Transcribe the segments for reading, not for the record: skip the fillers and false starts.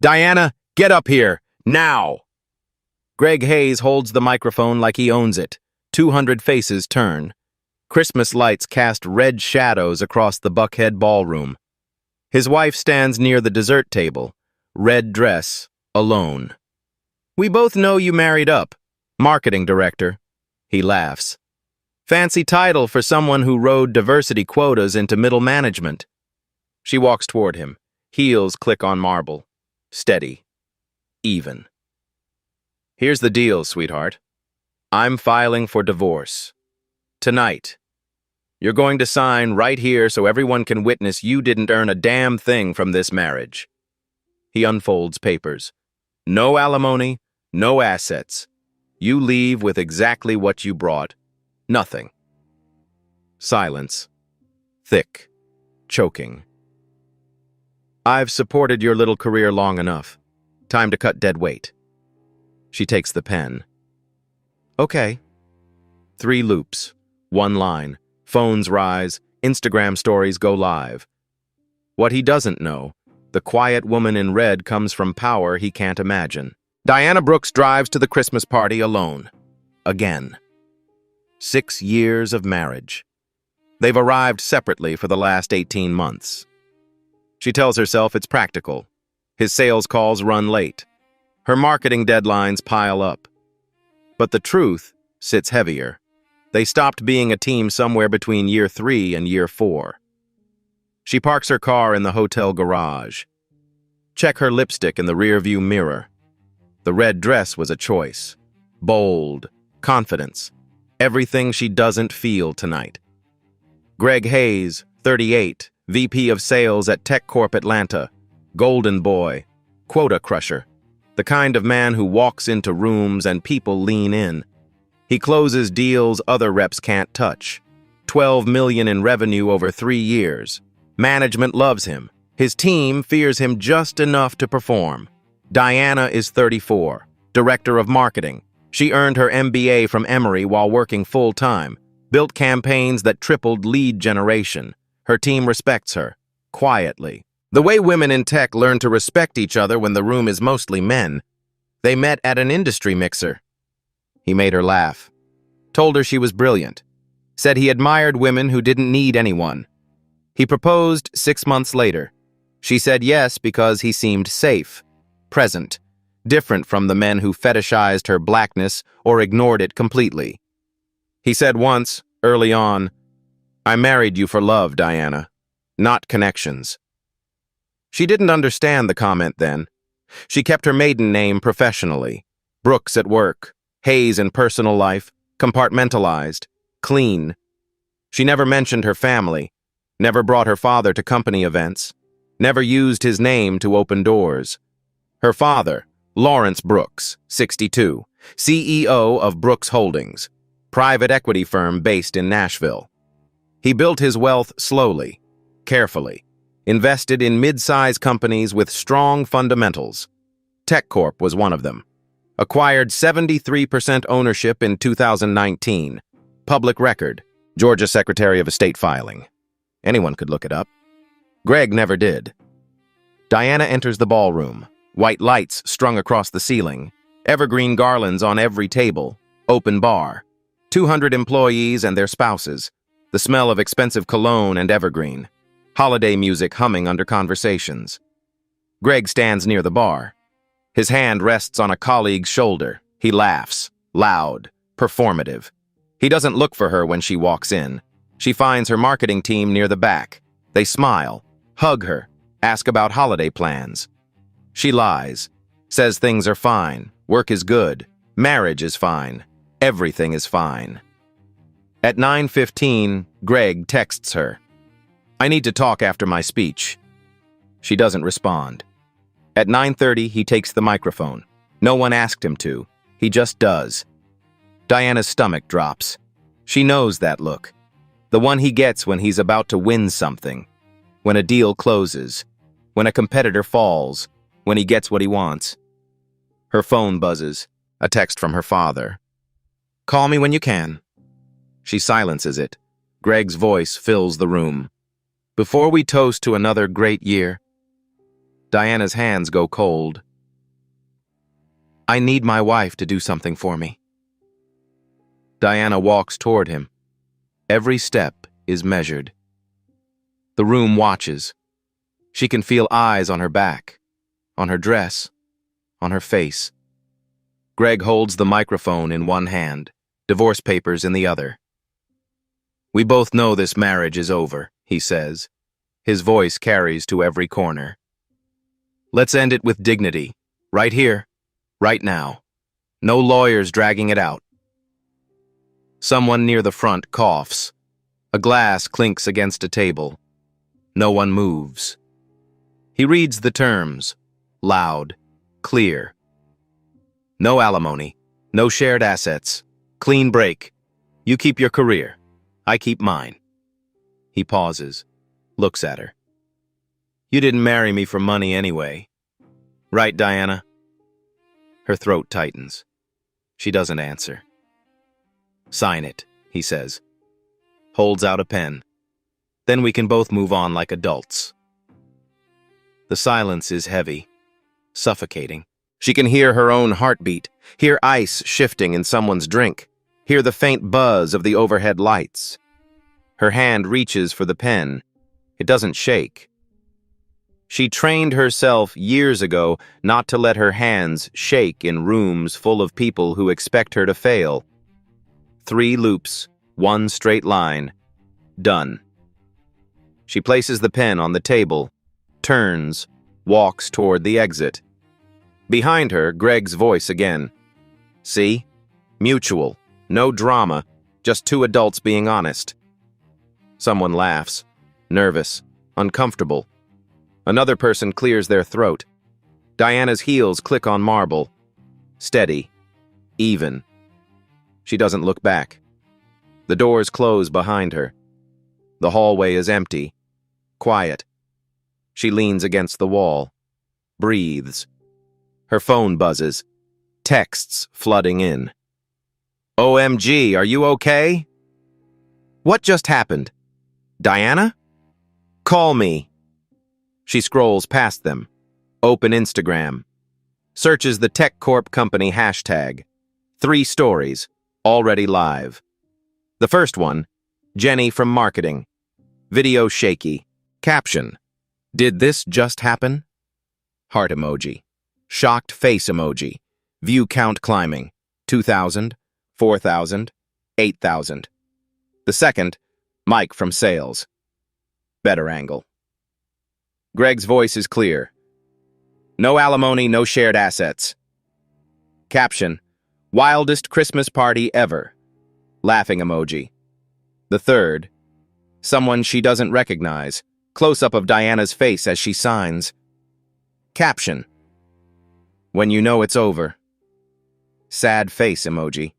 Diana, get up here, now! Greg Hayes holds the microphone like he owns it. 200 faces turn. Christmas lights cast red shadows across the Buckhead ballroom. His wife stands near the dessert table, red dress, alone. We both know you married up. Marketing director. He laughs. Fancy title for someone who rode diversity quotas into middle management. She walks toward him. Heels click on marble. Steady. Even. Here's the deal, sweetheart. I'm filing for divorce. Tonight. You're going to sign right here so everyone can witness you didn't earn a damn thing from this marriage. He unfolds papers. No alimony, no assets. You leave with exactly what you brought. Nothing. Silence. Thick. Choking. I've supported your little career long enough. Time to cut dead weight. She takes the pen. Okay. 3 loops. 1 line. Phones rise. Instagram stories go live. What he doesn't know, the quiet woman in red comes from power he can't imagine. Diana Brooks drives to the Christmas party alone. Again. 6 years of marriage. They've arrived separately for the last 18 months. She tells herself it's practical. His sales calls run late. Her marketing deadlines pile up. But the truth sits heavier. They stopped being a team somewhere between year 3 and year 4. She parks her car in the hotel garage. Check her lipstick in the rearview mirror. The red dress was a choice. Bold, confidence, everything she doesn't feel tonight. Greg Hayes, 38, VP of Sales at Tech Corp Atlanta, golden boy, quota crusher, the kind of man who walks into rooms and people lean in. He closes deals other reps can't touch. $12 million in revenue over 3 years. Management loves him. His team fears him just enough to perform. Diana is 34, director of marketing. She earned her MBA from Emory while working full-time, built campaigns that tripled lead generation. Her team respects her, quietly. The way women in tech learn to respect each other when the room is mostly men. They met at an industry mixer. He made her laugh. Told her she was brilliant. Said he admired women who didn't need anyone. He proposed 6 months later. She said yes because he seemed safe, present, different from the men who fetishized her blackness or ignored it completely. He said once, early on, I married you for love, Diana, not connections. She didn't understand the comment then. She kept her maiden name professionally. Brooks at work, Hayes in personal life, compartmentalized, clean. She never mentioned her family, never brought her father to company events, never used his name to open doors. Her father, Lawrence Brooks, 62, CEO of Brooks Holdings, private equity firm based in Nashville. He built his wealth slowly, carefully, invested in mid-size companies with strong fundamentals. TechCorp was one of them. Acquired 73% ownership in 2019. Public record, Georgia Secretary of State filing. Anyone could look it up. Greg never did. Diana enters the ballroom. White lights strung across the ceiling. Evergreen garlands on every table. Open bar. 200 employees and their spouses. The smell of expensive cologne and evergreen. Holiday music humming under conversations. Greg stands near the bar. His hand rests on a colleague's shoulder. He laughs, loud, performative. He doesn't look for her when she walks in. She finds her marketing team near the back. They smile, hug her, ask about holiday plans. She lies, says things are fine, work is good, marriage is fine, everything is fine. At 9:15, Greg texts her. I need to talk after my speech. She doesn't respond. At 9:30, he takes the microphone. No one asked him to. He just does. Diana's stomach drops. She knows that look. The one he gets when he's about to win something. When a deal closes. When a competitor falls. When he gets what he wants. Her phone buzzes. A text from her father. Call me when you can. She silences it. Greg's voice fills the room. Before we toast to another great year, Diana's hands go cold. I need my wife to do something for me. Diana walks toward him. Every step is measured. The room watches. She can feel eyes on her back, on her dress, on her face. Greg holds the microphone in one hand, divorce papers in the other. We both know this marriage is over, he says. His voice carries to every corner. Let's end it with dignity, right here, right now. No lawyers dragging it out. Someone near the front coughs. A glass clinks against a table. No one moves. He reads the terms, loud, clear. No alimony, no shared assets, clean break. You keep your career, I keep mine. He pauses, looks at her. You didn't marry me for money anyway. Right, Diana? Her throat tightens. She doesn't answer. Sign it, he says. Holds out a pen. Then we can both move on like adults. The silence is heavy, suffocating. She can hear her own heartbeat, hear ice shifting in someone's drink, hear the faint buzz of the overhead lights. Her hand reaches for the pen. It doesn't shake. She trained herself years ago not to let her hands shake in rooms full of people who expect her to fail. 3 loops, 1 straight line. Done. She places the pen on the table, turns, walks toward the exit. Behind her, Greg's voice again. See? Mutual. No drama. Just 2 adults being honest. Someone laughs. Nervous. Uncomfortable. Another person clears their throat. Diana's heels click on marble. Steady. Even. She doesn't look back. The doors close behind her. The hallway is empty. Quiet. She leans against the wall. Breathes. Her phone buzzes. Texts flooding in. OMG, are you okay? What just happened? Diana? Call me. She scrolls past them. Open Instagram. Searches the Tech Corp company hashtag. 3 stories. Already live. The first one, Jenny from marketing. Video shaky. Caption. Did this just happen? Heart emoji. Shocked face emoji. View count climbing. 2,000, 4,000, 8,000. The second, Mike from sales. Better angle. Greg's voice is clear. No alimony, no shared assets. Caption. Wildest Christmas party ever. Laughing emoji. The third, someone she doesn't recognize. Close-up of Diana's face as she signs. Caption. When you know it's over. Sad face emoji.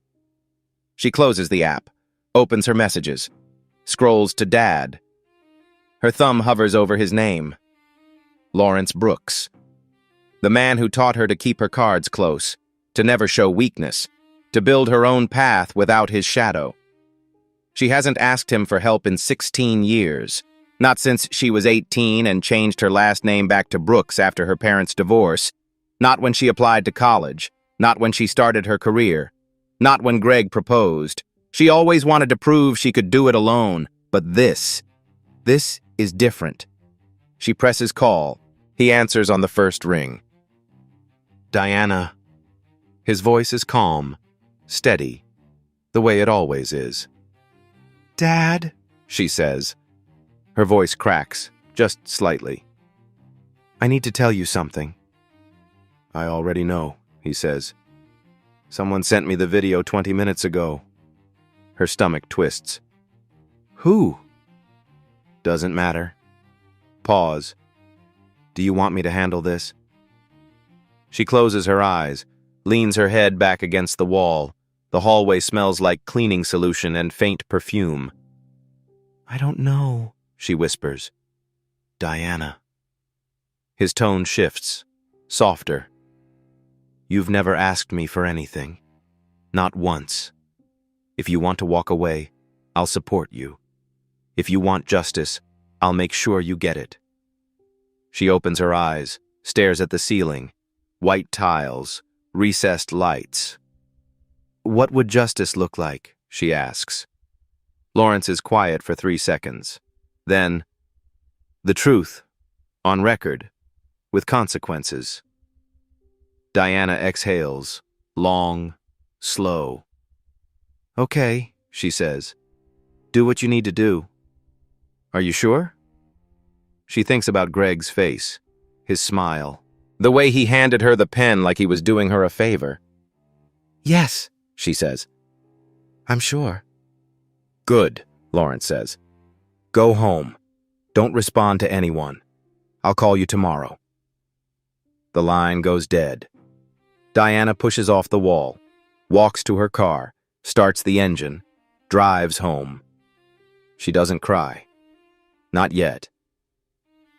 She closes the app, opens her messages, scrolls to Dad. Her thumb hovers over his name. Lawrence Brooks. The man who taught her to keep her cards close, to never show weakness, to build her own path without his shadow. She hasn't asked him for help in 16 years. Not since she was 18 and changed her last name back to Brooks after her parents' divorce. Not when she applied to college. Not when she started her career. Not when Greg proposed. She always wanted to prove she could do it alone. But this is different. She presses call. He answers on the first ring. Diana. His voice is calm, steady, the way it always is. Dad, she says. Her voice cracks, just slightly. I need to tell you something. I already know, he says. Someone sent me the video 20 minutes ago. Her stomach twists. Who? Doesn't matter. Pause. Do you want me to handle this? She closes her eyes, leans her head back against the wall. The hallway smells like cleaning solution and faint perfume. I don't know, she whispers. Diana. His tone shifts, softer. You've never asked me for anything. Not once. If you want to walk away, I'll support you. If you want justice, I'll make sure you get it. She opens her eyes, stares at the ceiling. White tiles, recessed lights. What would justice look like? She asks. Lawrence is quiet for 3 seconds. Then, the truth, on record, with consequences. Diana exhales, long, slow. Okay, she says. Do what you need to do. Are you sure? She thinks about Greg's face, his smile, the way he handed her the pen like he was doing her a favor. Yes, she says. I'm sure. Good, Lawrence says. Go home. Don't respond to anyone. I'll call you tomorrow. The line goes dead. Diana pushes off the wall, walks to her car, starts the engine, drives home. She doesn't cry. Not yet.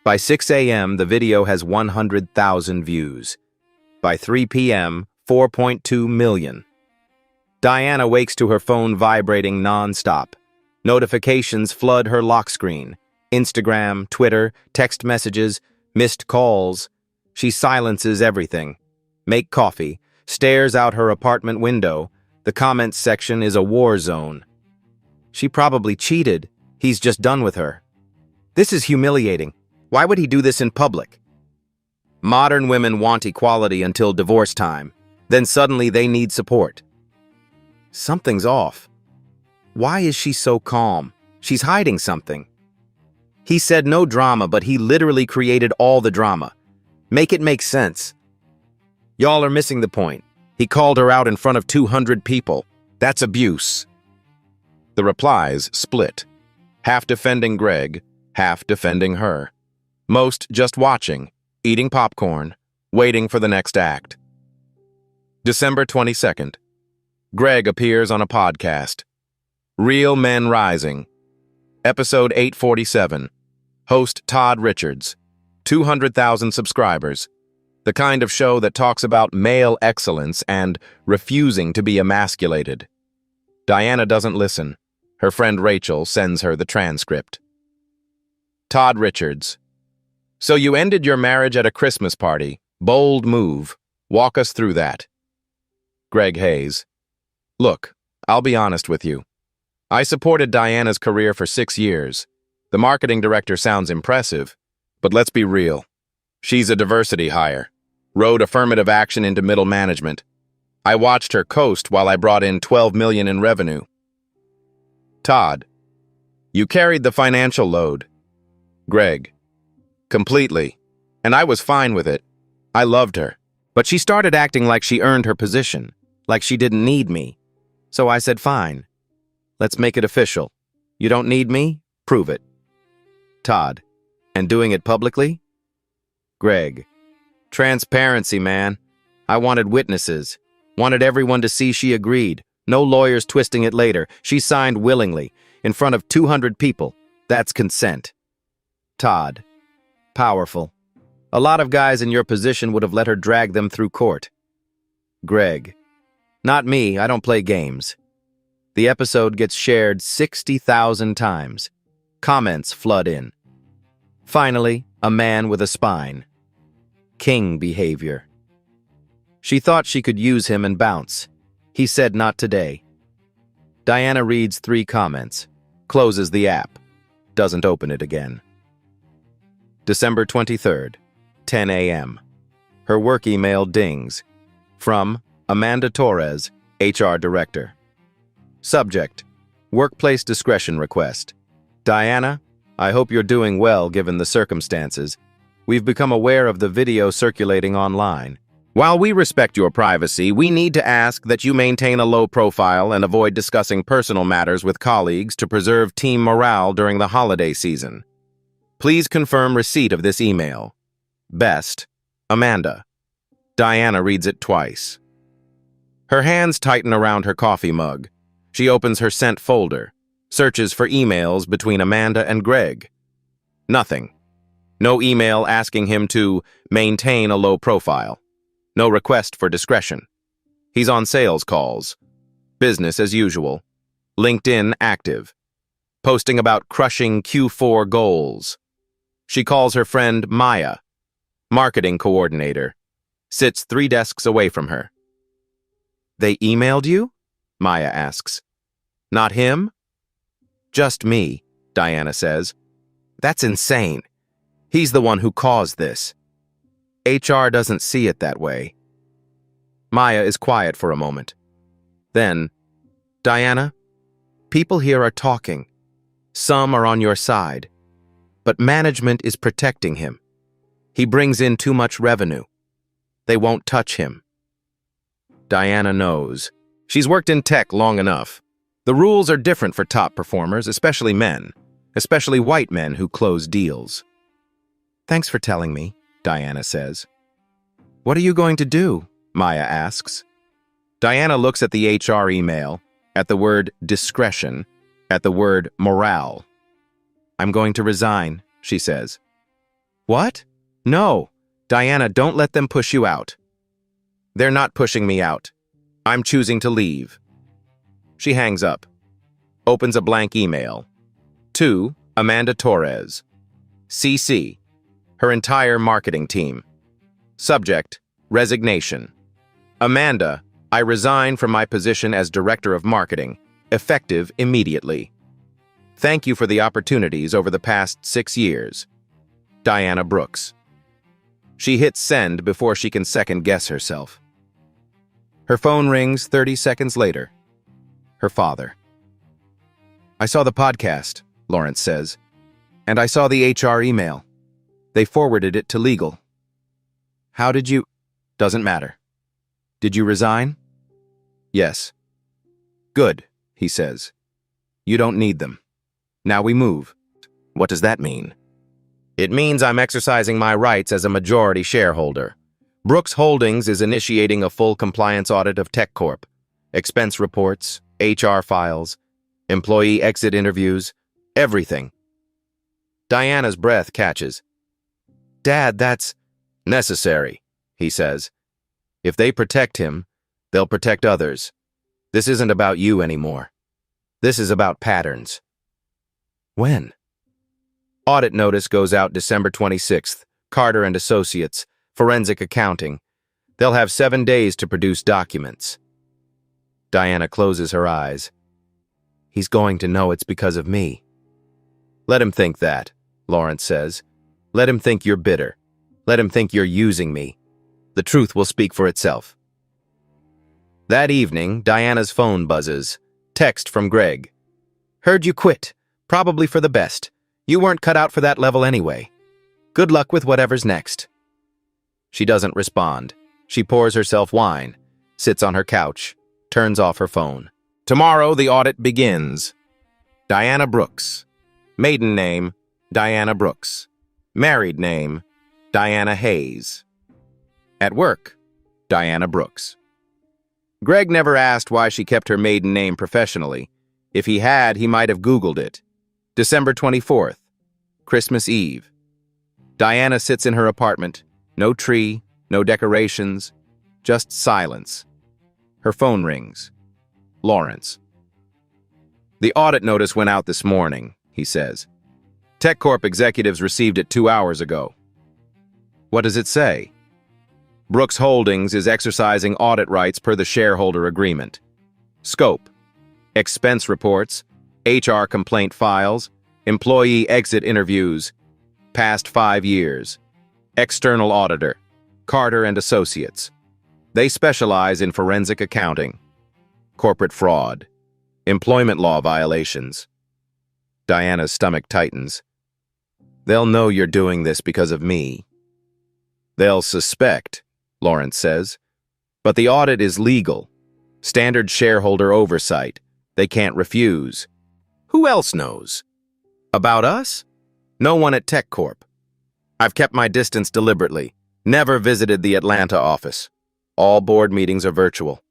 By 6 a.m., the video has 100,000 views. By 3 p.m., 4.2 million. Diana wakes to her phone vibrating non-stop. Notifications flood her lock screen. Instagram, Twitter, text messages, missed calls. She silences everything. Make coffee, stares out her apartment window. The comments section is a war zone. She probably cheated. He's just done with her. This is humiliating. Why would he do this in public? Modern women want equality until divorce time. Then suddenly they need support. Something's off. Why is she so calm? She's hiding something. He said no drama, but he literally created all the drama. Make it make sense. Y'all are missing the point. He called her out in front of 200 people. That's abuse. The replies split. Half defending Greg, half defending her. Most just watching, eating popcorn, waiting for the next act. December 22nd. Greg appears on a podcast. Real Men Rising. Episode 847. Host Todd Richards. 200,000 subscribers. The kind of show that talks about male excellence and refusing to be emasculated. Diana doesn't listen. Her friend Rachel sends her the transcript. Todd Richards. So you ended your marriage at a Christmas party. Bold move. Walk us through that. Greg Hayes. Look, I'll be honest with you. I supported Diana's career for 6 years. The marketing director sounds impressive, but let's be real. She's a diversity hire. Rode affirmative action into middle management. I watched her coast while I brought in $12 million in revenue. Todd. You carried the financial load. Greg. Completely. And I was fine with it. I loved her. But she started acting like she earned her position, like she didn't need me. So I said, fine. Let's make it official. You don't need me? Prove it. Todd. And doing it publicly? Greg. Transparency, man. I wanted witnesses. Wanted everyone to see she agreed. No lawyers twisting it later. She signed willingly, in front of 200 people. That's consent. Todd. Powerful. A lot of guys in your position would have let her drag them through court. Greg. Not me, I don't play games. The episode gets shared 60,000 times. Comments flood in. Finally, a man with a spine. King behavior. She thought she could use him and bounce. He said not today. Diana reads 3 comments, closes the app, doesn't open it again. December 23rd, 10 a.m. Her work email dings. From Amanda Torres, HR Director. Subject: Workplace discretion request. Diana, I hope you're doing well given the circumstances. We've become aware of the video circulating online. While we respect your privacy, we need to ask that you maintain a low profile and avoid discussing personal matters with colleagues to preserve team morale during the holiday season. Please confirm receipt of this email. Best, Amanda. Diana reads it twice. Her hands tighten around her coffee mug. She opens her sent folder, searches for emails between Amanda and Greg. Nothing. No email asking him to maintain a low profile. No request for discretion. He's on sales calls. Business as usual. LinkedIn active. Posting about crushing Q4 goals. She calls her friend Maya. marketing coordinator, sits 3 desks away from her. They emailed you? Maya asks. Not him? Just me, Diana says. That's insane. He's the one who caused this. HR doesn't see it that way. Maya is quiet for a moment. Then, Diana, people here are talking. Some are on your side. But management is protecting him. He brings in too much revenue. They won't touch him. Diana knows. She's worked in tech long enough. The rules are different for top performers, especially men, especially white men who close deals. Thanks for telling me, Diana says. What are you going to do? Maya asks. Diana looks at the HR email, at the word discretion, at the word morale. I'm going to resign, she says. What? No. Diana, don't let them push you out. They're not pushing me out. I'm choosing to leave. She hangs up, opens a blank email. To Amanda Torres. CC. Her entire marketing team. Subject, resignation. Amanda, I resign from my position as Director of Marketing, effective immediately. Thank you for the opportunities over the past 6 years. Diana Brooks. She hits send before she can second-guess herself. Her phone rings 30 seconds later. Her father. I saw the podcast, Lawrence says, and I saw the HR email. They forwarded it to legal. How did you... Doesn't matter. Did you resign? Yes. Good, he says. You don't need them. Now we move. What does that mean? It means I'm exercising my rights as a majority shareholder. Brooks Holdings is initiating a full compliance audit of TechCorp. Expense reports, HR files, employee exit interviews, everything. Diana's breath catches. Dad, that's necessary, he says. If they protect him, they'll protect others. This isn't about you anymore. This is about patterns. When? Audit notice goes out December 26th. Carter and Associates, Forensic Accounting. They'll have 7 days to produce documents. Diana closes her eyes. He's going to know it's because of me. Let him think that, Lawrence says. Let him think you're bitter. Let him think you're using me. The truth will speak for itself. That evening, Diana's phone buzzes. Text from Greg. Heard you quit. Probably for the best. You weren't cut out for that level anyway. Good luck with whatever's next. She doesn't respond. She pours herself wine, sits on her couch, turns off her phone. Tomorrow, the audit begins. Diana Brooks. Maiden name, Diana Brooks. Married name, Diana Hayes. At work, Diana Brooks. Greg never asked why she kept her maiden name professionally. If he had, he might have Googled it. December 24th, Christmas Eve. Diana sits in her apartment. No tree, no decorations, just silence. Her phone rings. Lawrence. The audit notice went out this morning, he says. TechCorp executives received it 2 hours ago. What does it say? Brooks Holdings is exercising audit rights per the shareholder agreement. Scope: expense reports, HR complaint files, employee exit interviews, past 5 years. External auditor, Carter and Associates. They specialize in forensic accounting, corporate fraud, employment law violations. Diana's stomach tightens. They'll know you're doing this because of me. They'll suspect, Lawrence says. But the audit is legal. Standard shareholder oversight. They can't refuse. Who else knows? About us? No one at TechCorp. I've kept my distance deliberately. Never visited the Atlanta office. All board meetings are virtual.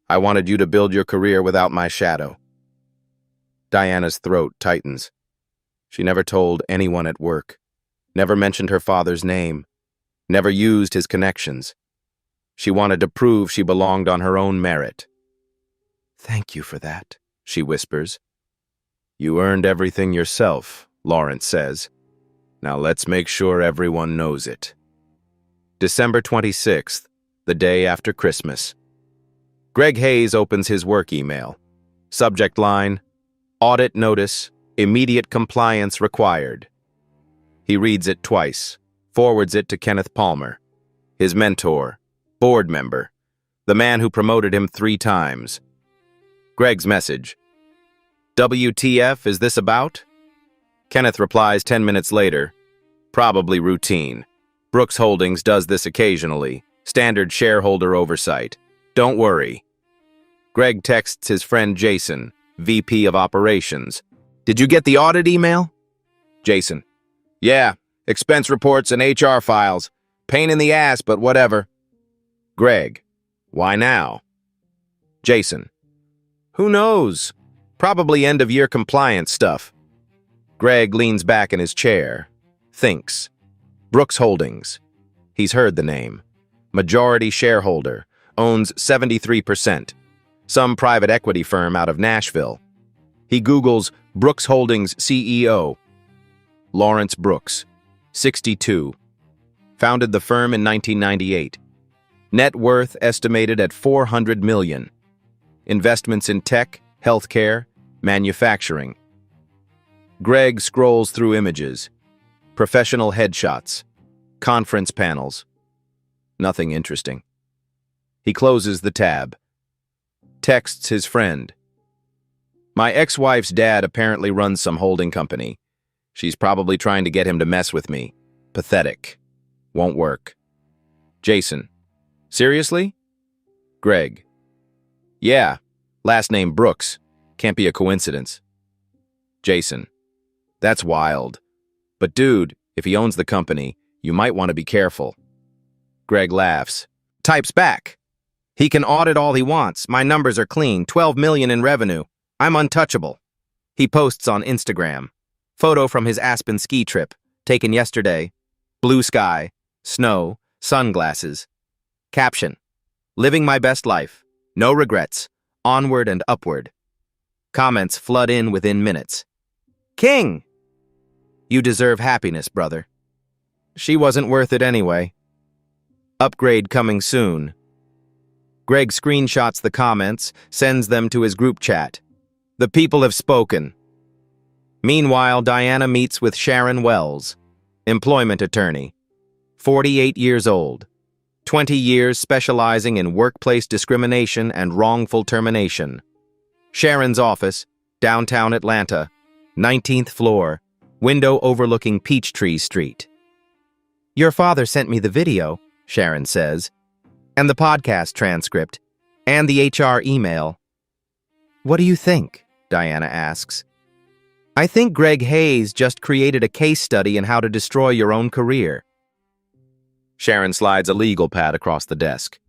I wanted you to build your career without my shadow. Diana's throat tightens. She never told anyone at work. Never mentioned her father's name. Never used his connections. She wanted to prove she belonged on her own merit. Thank you for that, she whispers. You earned everything yourself, Lawrence says. Now let's make sure everyone knows it. December 26th, the day after Christmas. Greg Hayes opens his work email. Subject line, Audit Notice, Immediate Compliance Required. He reads it twice, forwards it to Kenneth Palmer, his mentor, board member, the man who promoted him 3 times. Greg's message, WTF is this about? Kenneth replies 10 minutes later, probably routine. Brooks Holdings does this occasionally, standard shareholder oversight. Don't worry. Greg texts his friend Jason, VP of Operations. Did you get the audit email? Jason. Yeah, expense reports and HR files. Pain in the ass, but whatever. Greg. Why now? Jason. Who knows? Probably end-of-year compliance stuff. Greg leans back in his chair. Thinks. Brooks Holdings. He's heard the name. Majority shareholder. Owns 73%. Some private equity firm out of Nashville. He Googles Brooks Holdings CEO. Lawrence Brooks. 62. Founded the firm in 1998. Net worth estimated at $400 million. Investments in tech, healthcare, manufacturing. Greg scrolls through images. Professional headshots. Conference panels. Nothing interesting. He closes the tab. Texts his friend. My ex-wife's dad apparently runs some holding company. She's probably trying to get him to mess with me. Pathetic. Won't work. Jason. Seriously? Greg. Yeah. Last name Brooks. Can't be a coincidence. Jason. That's wild. But dude, if he owns the company, you might want to be careful. Greg laughs. Types back. He can audit all he wants. My numbers are clean. 12 million in revenue. I'm untouchable. He posts on Instagram. Photo from his Aspen ski trip, taken yesterday. Blue sky, snow, sunglasses. Caption. Living my best life. No regrets. Onward and upward. Comments flood in within minutes. King! You deserve happiness, brother. She wasn't worth it anyway. Upgrade coming soon. Greg screenshots the comments, sends them to his group chat. The people have spoken. Meanwhile, Diana meets with Sharon Wells, employment attorney, 48 years old, 20 years specializing in workplace discrimination and wrongful termination. Sharon's office, downtown Atlanta, 19th floor, window overlooking Peachtree Street. Your father sent me the video, Sharon says, and the podcast transcript, and the HR email. What do you think? Diana asks. I think Greg Hayes just created a case study in how to destroy your own career. Sharon slides a legal pad across the desk.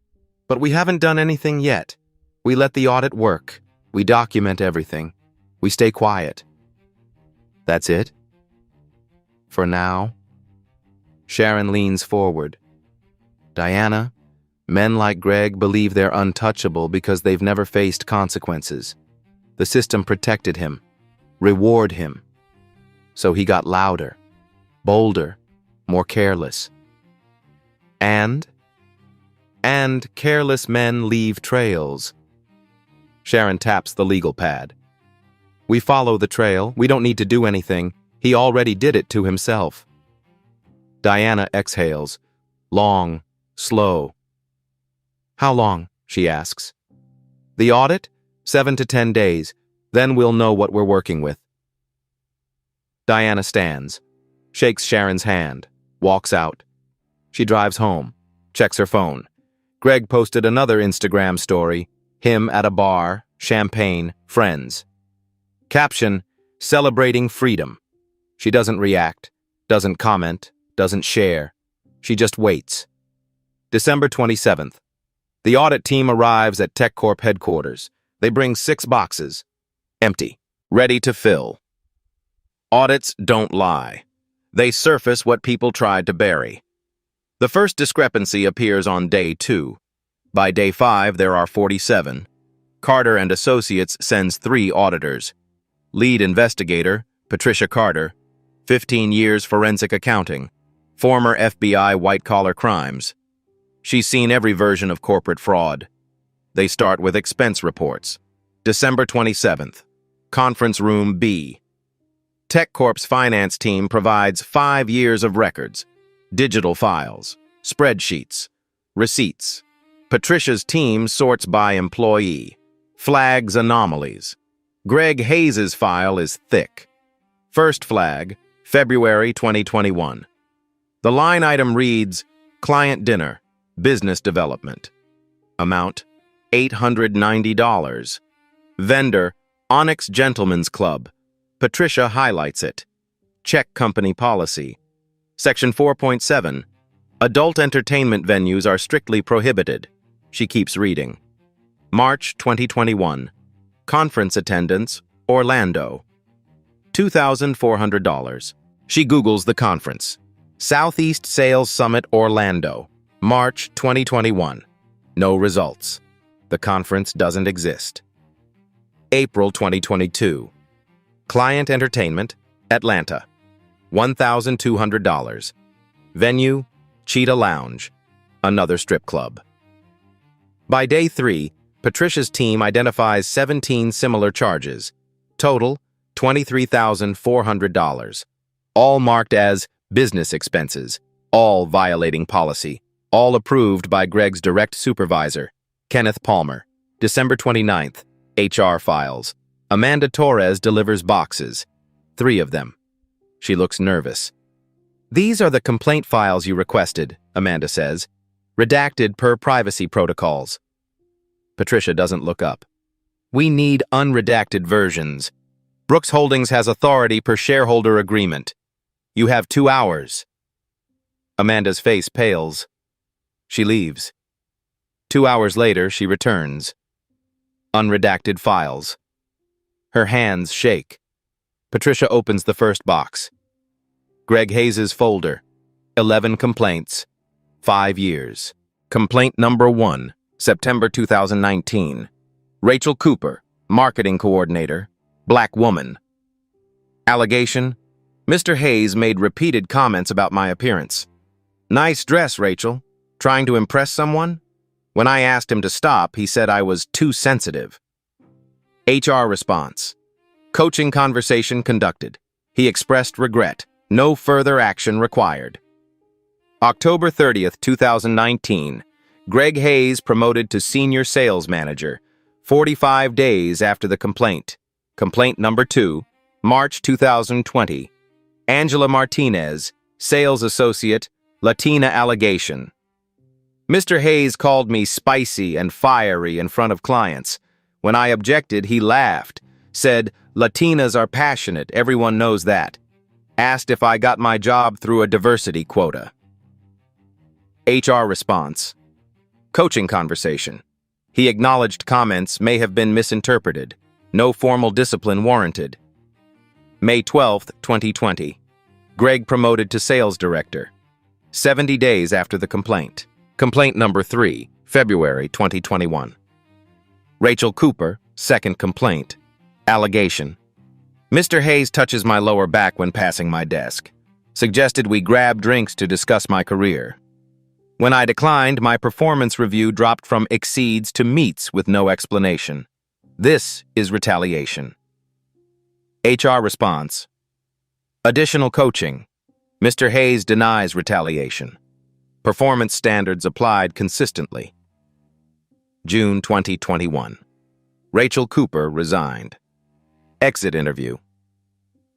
But we haven't done anything yet. We let the audit work. We document everything. We stay quiet. That's it? For now? Sharon leans forward. Diana, men like Greg believe they're untouchable because they've never faced consequences. The system protected him, reward him. So he got louder, bolder, more careless. And careless men leave trails. Sharon taps the legal pad. We follow the trail. We don't need to do anything. He already did it to himself. Diana exhales, long, slow. How long? She asks. The audit? 7 to 10 days. Then we'll know what we're working with. Diana stands, shakes Sharon's hand, walks out. She drives home, checks her phone. Greg posted another Instagram story, him at a bar, champagne, friends. Caption, celebrating freedom. She doesn't react, doesn't comment, doesn't share. She just waits. December 27th. The audit team arrives at TechCorp headquarters. They bring 6 boxes. Empty. Ready to fill. Audits don't lie. They surface what people tried to bury. The first discrepancy appears on day 2. By day 5, there are 47. Carter and Associates sends 3 auditors. Lead investigator, Patricia Carter, 15 years forensic accounting, former FBI white-collar crimes, She's seen every version of corporate fraud. They start with expense reports. December 27th, Conference Room B. TechCorp's finance team provides 5 years of records, digital files, spreadsheets, receipts. Patricia's team sorts by employee, flags anomalies. Greg Hayes' file is thick. First flag, February 2021. The line item reads, Client Dinner, Business Development. Amount, $890. Vendor, Onyx Gentlemen's Club. Patricia highlights it. Check company policy. Section 4.7. Adult entertainment venues are strictly prohibited. She keeps reading. March 2021. Conference attendance, Orlando. $2,400. She Googles the conference. Southeast Sales Summit, Orlando. March 2021. No results. The conference doesn't exist. April 2022. Client entertainment, Atlanta. $1,200. Venue, Cheetah Lounge. Another strip club. By day 3, Patricia's team identifies 17 similar charges. Total, $23,400. All marked as business expenses, all violating policy, all approved by Greg's direct supervisor, Kenneth Palmer. December 29th, HR files. Amanda Torres delivers boxes. 3 of them. She looks nervous. These are the complaint files you requested, Amanda says, redacted per privacy protocols. Patricia doesn't look up. We need unredacted versions. Brooks Holdings has authority per shareholder agreement. You have 2 hours. Amanda's face pales. She leaves. 2 hours later, she returns. Unredacted files. Her hands shake. Patricia opens the first box. Greg Hayes' folder. 11 complaints. 5 years. Complaint number 1, September 2019. Rachel Cooper, marketing coordinator, black woman. Allegation: Mr. Hayes made repeated comments about my appearance. Nice dress, Rachel. Trying to impress someone? When I asked him to stop, he said I was too sensitive. HR response: Coaching conversation conducted. He expressed regret. No further action required. October 30th, 2019. Greg Hayes promoted to senior sales manager, 45 days after the complaint. Complaint number 2, March 2020. Angela Martinez, sales associate, Latina allegation. Mr. Hayes called me spicy and fiery in front of clients. When I objected, he laughed, said, Latinas are passionate, everyone knows that. Asked if I got my job through a diversity quota. HR response: Coaching conversation. He acknowledged comments may have been misinterpreted. No formal discipline warranted. May 12th, 2020. Greg promoted to sales director. 70 days after the complaint. Complaint number 3, February 2021. Rachel Cooper, second complaint. Allegation: Mr. Hayes touches my lower back when passing my desk. Suggested we grab drinks to discuss my career. When I declined, my performance review dropped from exceeds to meets with no explanation. This is retaliation. HR response: Additional coaching. Mr. Hayes denies retaliation. Performance standards applied consistently. June 2021. Rachel Cooper resigned. Exit interview.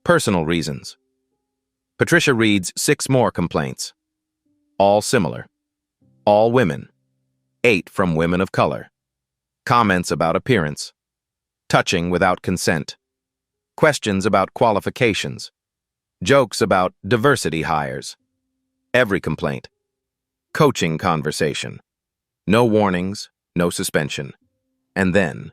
Personal reasons. Patricia reads 6 more complaints. All similar. All women. 8 from women of color. Comments about appearance. Touching without consent. Questions about qualifications. Jokes about diversity hires. Every complaint. Coaching conversation. No warnings, no suspension. And then,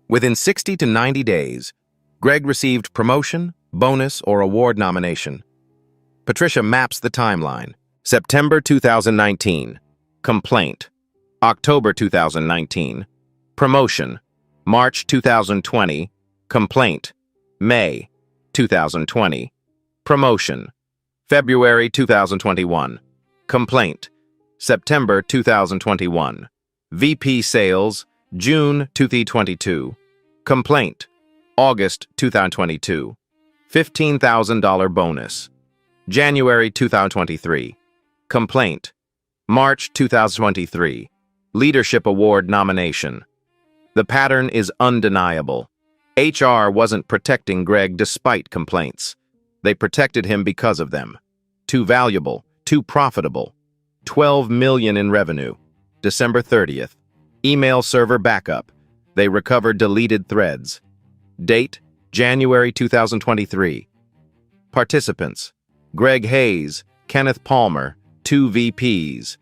within 60 to 90 days, Greg received promotion, bonus, or award nomination. Patricia maps the timeline. September 2019. Complaint. October 2019. Promotion. March 2020. Complaint. May 2020. Promotion. February 2021. Complaint. September 2021. VP Sales, June 2022. Complaint, August 2022. $15,000 bonus. January 2023. Complaint, March 2023. Leadership Award nomination. The pattern is undeniable. HR wasn't protecting Greg despite complaints. They protected him because of them. Too valuable, too profitable. $12 million in revenue. December 30th. Email server backup. They recovered deleted threads. Date, January 2023. Participants, Greg Hayes, Kenneth Palmer, 2 VPs.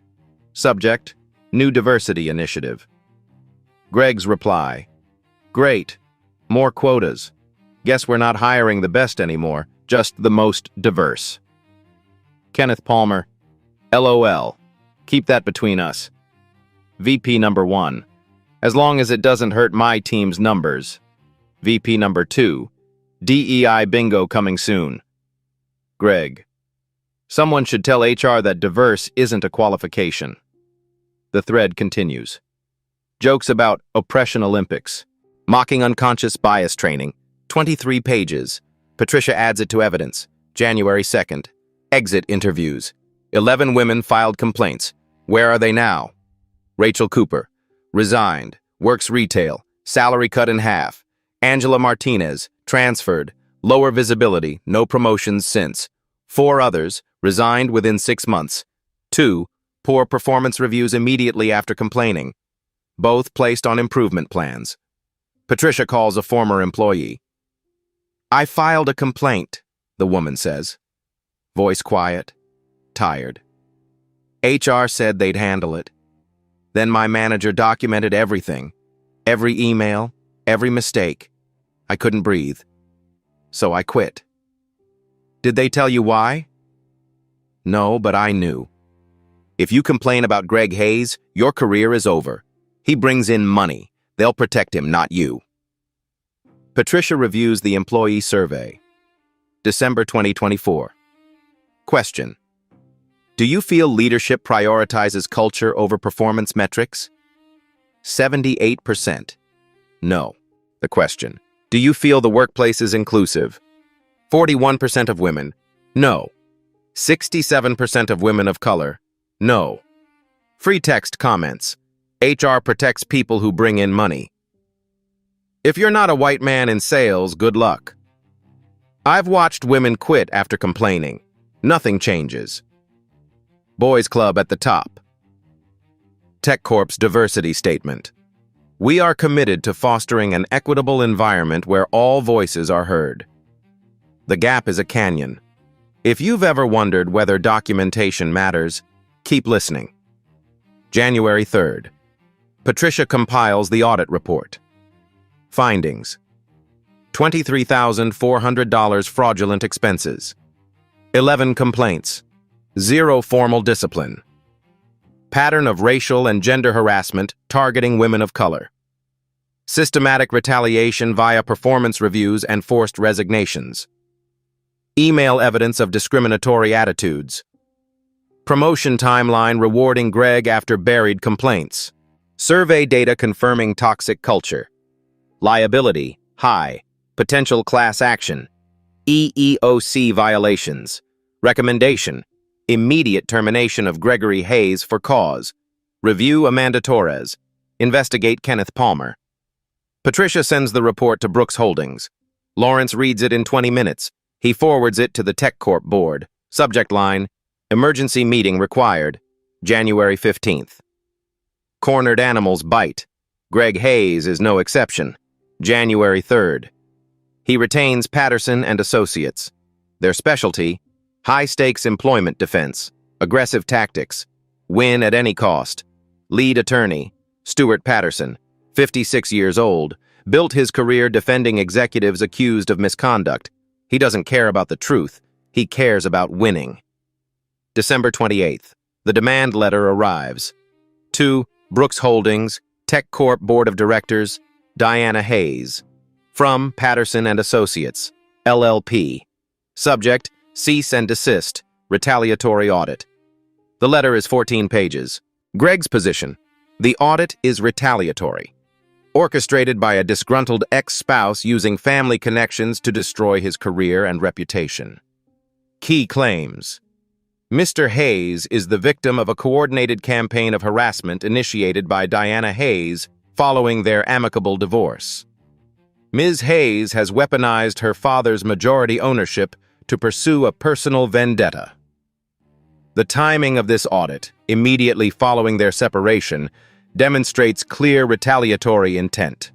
Subject, New Diversity Initiative. Greg's reply, great, more quotas. Guess we're not hiring the best anymore, just the most diverse. Kenneth Palmer, LOL, keep that between us. VP number 1, as long as it doesn't hurt my team's numbers. VP number 2, DEI bingo coming soon. Greg, someone should tell HR that diverse isn't a qualification. The thread continues. Jokes about Oppression Olympics. Mocking unconscious bias training. 23 pages. Patricia adds it to evidence. January 2nd. Exit interviews. 11 women filed complaints. Where are they now? Rachel Cooper. Resigned. Works retail. Salary cut in half. Angela Martinez. Transferred. Lower visibility. No promotions since. 4 others. Resigned within 6 months. 2. Poor performance reviews immediately after complaining. Both placed on improvement plans. Patricia calls a former employee. I filed a complaint, the woman says. Voice quiet, tired. HR said they'd handle it. Then my manager documented everything. Every email, every mistake. I couldn't breathe. So I quit. Did they tell you why? No, but I knew. If you complain about Greg Hayes, your career is over. He brings in money. They'll protect him, not you. Patricia reviews the employee survey. December 2024. Question. Do you feel leadership prioritizes culture over performance metrics? 78%. No. The question. Do you feel the workplace is inclusive? 41% of women. No. 67% of women of color. No. Free text comments. HR protects people who bring in money. If you're not a white man in sales, good luck. I've watched women quit after complaining. Nothing changes. Boys Club at the top. TechCorp's diversity statement. We are committed to fostering an equitable environment where all voices are heard. The gap is a canyon. If you've ever wondered whether documentation matters, keep listening. January 3rd. Patricia compiles the audit report. Findings. $23,400 fraudulent expenses. 11 complaints. 0 formal discipline. Pattern of racial and gender harassment targeting women of color. Systematic retaliation via performance reviews and forced resignations. Email evidence of discriminatory attitudes. Promotion timeline rewarding Greg after buried complaints. Survey data confirming toxic culture. Liability, high. Potential class action. EEOC violations. Recommendation, immediate termination of Gregory Hayes for cause. Review Amanda Torres. Investigate Kenneth Palmer. Patricia sends the report to Brooks Holdings. Lawrence reads it in 20 minutes. He forwards it to the TechCorp board. Subject line, emergency meeting required. January 15th. Cornered animals bite. Greg Hayes is no exception. January 3rd. He retains Patterson and Associates. Their specialty, high-stakes employment defense, aggressive tactics, win at any cost. Lead attorney, Stuart Patterson, 56 years old, built his career defending executives accused of misconduct. He doesn't care about the truth. He cares about winning. December 28th. The demand letter arrives. To Brooks Holdings, TechCorp Board of Directors, Diana Hayes. From Patterson and Associates, LLP. Subject, cease and desist, retaliatory audit. The letter is 14 pages. Greg's position: the audit is retaliatory, orchestrated by a disgruntled ex-spouse using family connections to destroy his career and reputation. Key claims: Mr. Hayes is the victim of a coordinated campaign of harassment initiated by Diana Hayes following their amicable divorce. Ms. Hayes has weaponized her father's majority ownership to pursue a personal vendetta. The timing of this audit, immediately following their separation, demonstrates clear retaliatory intent.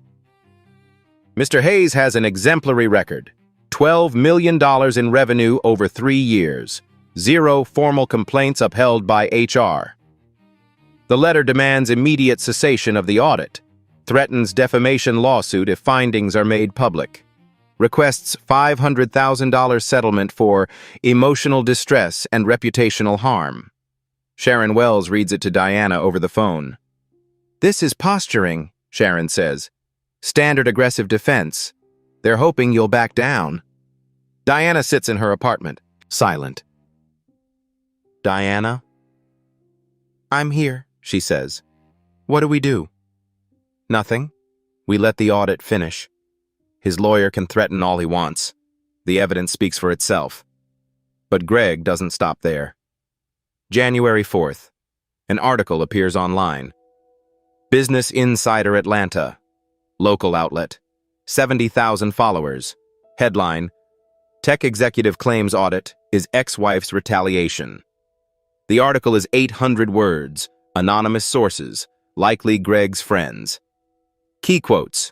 Mr. Hayes has an exemplary record: $12 million in revenue over 3 years, 0 formal complaints upheld by HR. The letter demands immediate cessation of the audit, threatens defamation lawsuit if findings are made public, requests $500,000 settlement for emotional distress and reputational harm. Sharon Wells reads it to Diana over the phone. "This is posturing," Sharon says. "Standard aggressive defense. They're hoping you'll back down." Diana sits in her apartment, silent. "Diana?" "I'm here," she says. "What do we do?" "Nothing. We let the audit finish. His lawyer can threaten all he wants. The evidence speaks for itself." But Greg doesn't stop there. January 4th. An article appears online. Business Insider Atlanta. Local outlet. 70,000 followers. Headline: Tech executive claims audit is ex-wife's retaliation. The article is 800 words, anonymous sources, likely Greg's friends. Key quotes: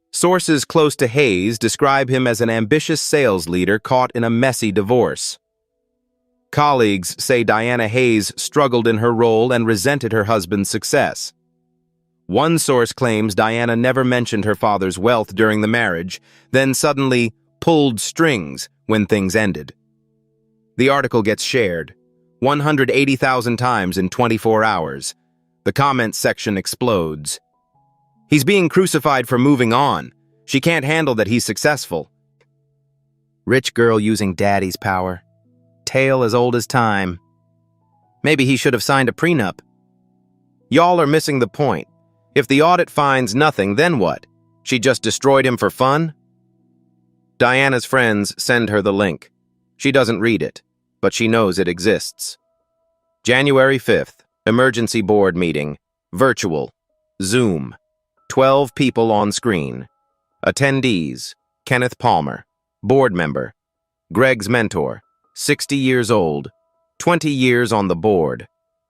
Sources close to Hayes describe him as an ambitious sales leader caught in a messy divorce. Colleagues say Diana Hayes struggled in her role and resented her husband's success. One source claims Diana never mentioned her father's wealth during the marriage, then suddenly pulled strings when things ended. The article gets shared 180,000 times in 24 hours. The comments section explodes. "He's being crucified for moving on. She can't handle that he's successful. Rich girl using daddy's power. Tale as old as time. Maybe he should have signed a prenup. Y'all are missing the point. If the audit finds nothing, then what? She just destroyed him for fun?" Diana's friends send her the link. She doesn't read it, but she knows it exists. January 5th, emergency board meeting, virtual, Zoom, 12 people on screen. Attendees: Kenneth Palmer, board member, Greg's mentor, 60 years old, 20 years on the board.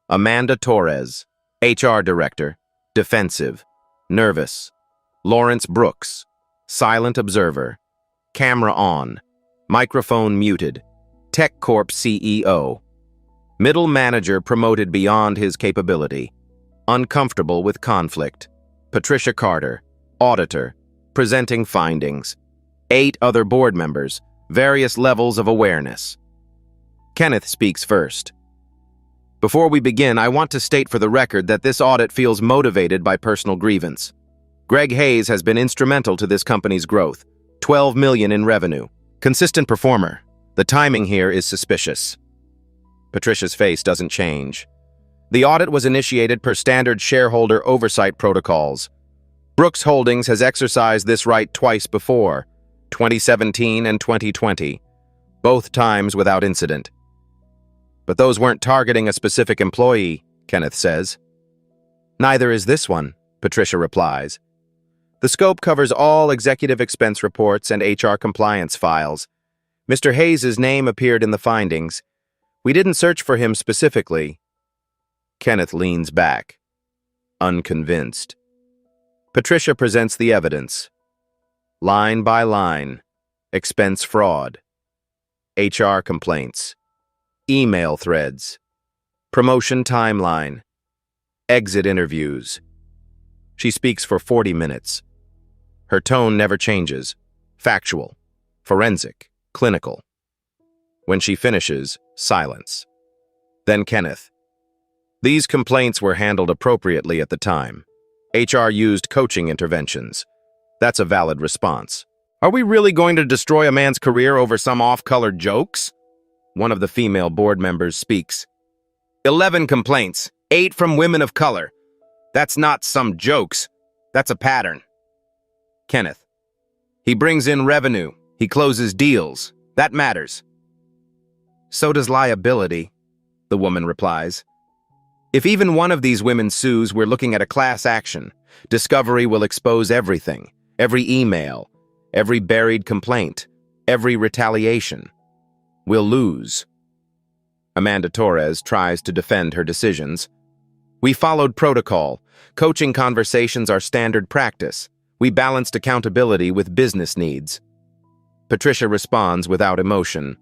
Amanda Torres, HR director, defensive, nervous. Lawrence Brooks, silent observer, camera on, microphone muted, Tech Corp CEO. Middle manager promoted beyond his capability, uncomfortable with conflict. Patricia Carter, auditor, presenting findings. 8 other board members, various levels of awareness. Kenneth speaks first. "Before we begin, I want to state for the record that this audit feels motivated by personal grievance. Greg Hayes has been instrumental to this company's growth, $12 million in revenue. Consistent performer. The timing here is suspicious." Patricia's face doesn't change. The audit was initiated per standard shareholder oversight protocols. Brooks Holdings has exercised this right twice before, 2017 and 2020, both times without incident. "But those weren't targeting a specific employee," Kenneth says. "Neither is this one," Patricia replies. "The scope covers all executive expense reports and HR compliance files. Mr. Hayes' name appeared in the findings. We didn't search for him specifically." Kenneth leans back, unconvinced. Patricia presents the evidence. Line by line: expense fraud, HR complaints, email threads, promotion timeline, exit interviews. She speaks for 40 minutes. Her tone never changes. Factual, forensic, clinical. When she finishes, silence. Then Kenneth. "These complaints were handled appropriately at the time. HR used coaching interventions. That's a valid response. Are we really going to destroy a man's career over some off-color jokes?" One of the female board members speaks. 11 complaints, 8 from women of color. That's not some jokes. That's a pattern. Kenneth. He brings in revenue. He closes deals. That matters. So does liability, the woman replies. If even one of these women sues, we're looking at a class action. Discovery will expose everything, every email, every buried complaint, every retaliation. We'll lose. Amanda Torres tries to defend her decisions. We followed protocol. Coaching conversations are standard practice. We balanced accountability with business needs. Patricia responds without emotion.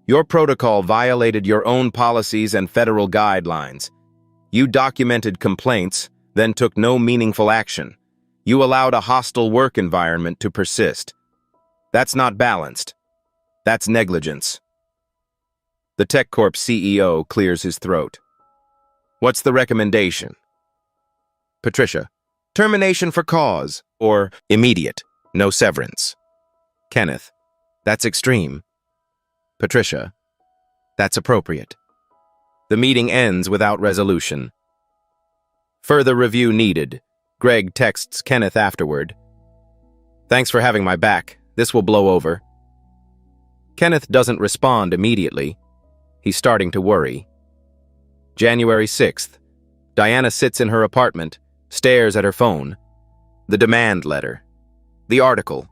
Your protocol violated your own policies and federal guidelines. You documented complaints, then took no meaningful action. You allowed a hostile work environment to persist. That's not balanced. That's negligence. The TechCorp CEO clears his throat. What's the recommendation? Patricia. Termination for cause, or immediate, no severance. Kenneth. That's extreme. Patricia. That's appropriate. The meeting ends without resolution. Further review needed. Greg texts Kenneth afterward. Thanks for having my back. This will blow over. Kenneth doesn't respond immediately. He's starting to worry. January 6th. Diana sits in her apartment, stares at her phone. The demand letter. The article.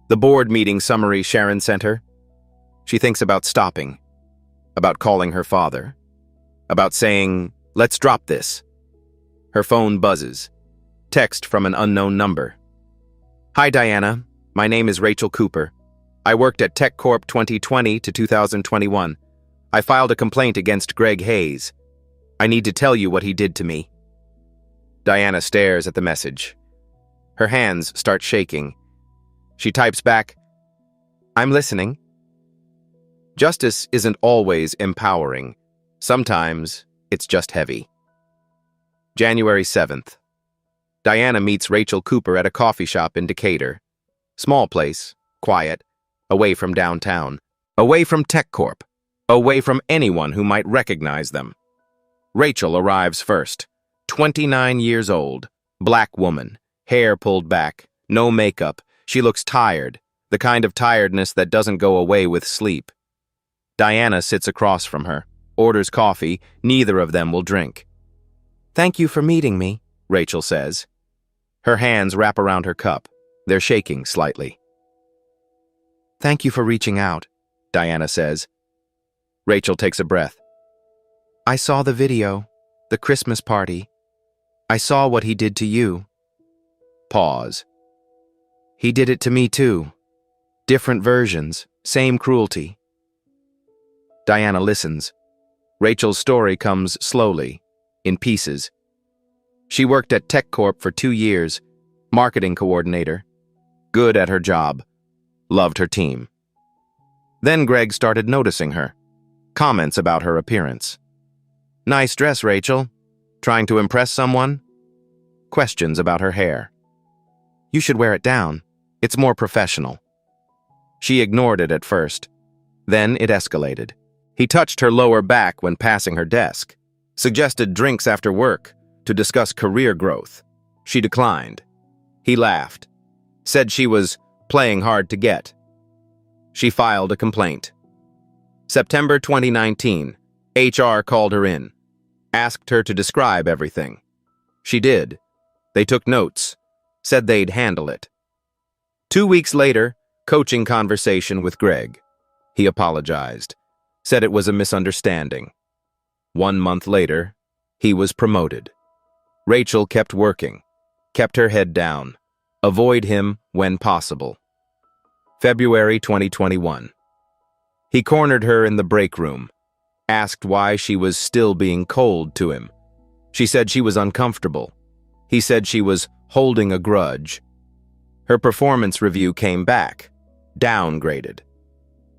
The board meeting summary Sharon sent her. She thinks about stopping. About calling her father. About saying, let's drop this. Her phone buzzes. Text from an unknown number. Hi, Diana. My name is Rachel Cooper. I worked at TechCorp 2020 to 2021. I filed a complaint against Greg Hayes. I need to tell you what he did to me. Diana stares at the message. Her hands start shaking. She types back, I'm listening. Justice isn't always empowering. Sometimes it's just heavy. January 7th. Diana meets Rachel Cooper at a coffee shop in Decatur. Small place, quiet, away from downtown, away from TechCorp, away from anyone who might recognize them. Rachel arrives first, 29 years old, black woman, hair pulled back, no makeup. She looks tired, the kind of tiredness that doesn't go away with sleep. Diana sits across from her, orders coffee. Neither of them will drink. Thank you for meeting me, Rachel says. Her hands wrap around her cup. They're shaking slightly. Thank you for reaching out, Diana says. Rachel takes a breath. I saw the video, the Christmas party. I saw what he did to you. Pause. He did it to me too. Different versions, same cruelty. Diana listens. Rachel's story comes slowly, in pieces. She worked at TechCorp for 2 years, marketing coordinator. Good at her job. Loved her team. Then Greg started noticing her. Comments about her appearance. Nice dress, Rachel. Trying to impress someone? Questions about her hair. You should wear it down. It's more professional. She ignored it at first. Then it escalated. He touched her lower back when passing her desk. Suggested drinks after work to discuss career growth. She declined. He laughed. Said she was playing hard to get. She filed a complaint. September 2019, HR called her in. Asked her to describe everything. She did. They took notes. Said they'd handle it. 2 weeks later, coaching conversation with Greg. He apologized. Said it was a misunderstanding. 1 month later, he was promoted. Rachel kept working. Kept her head down. Avoid him when possible. February 2021. He cornered her in the break room. Asked why she was still being cold to him. She said she was uncomfortable. He said she was holding a grudge. Her performance review came back. Downgraded.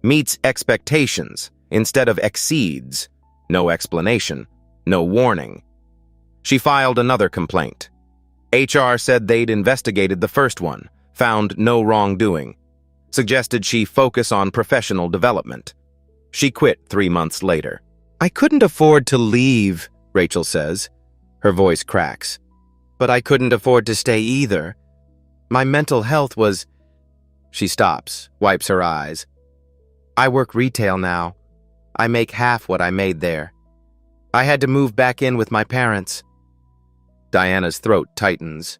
Meets expectations instead of exceeds. No explanation. No warning. She filed another complaint. HR said they'd investigated the first one, found no wrongdoing. Suggested she focus on professional development. She quit 3 months later. I couldn't afford to leave, Rachel says. Her voice cracks. But I couldn't afford to stay either. My mental health was... She stops, wipes her eyes. I work retail now. I make half what I made there. I had to move back in with my parents. Diana's throat tightens.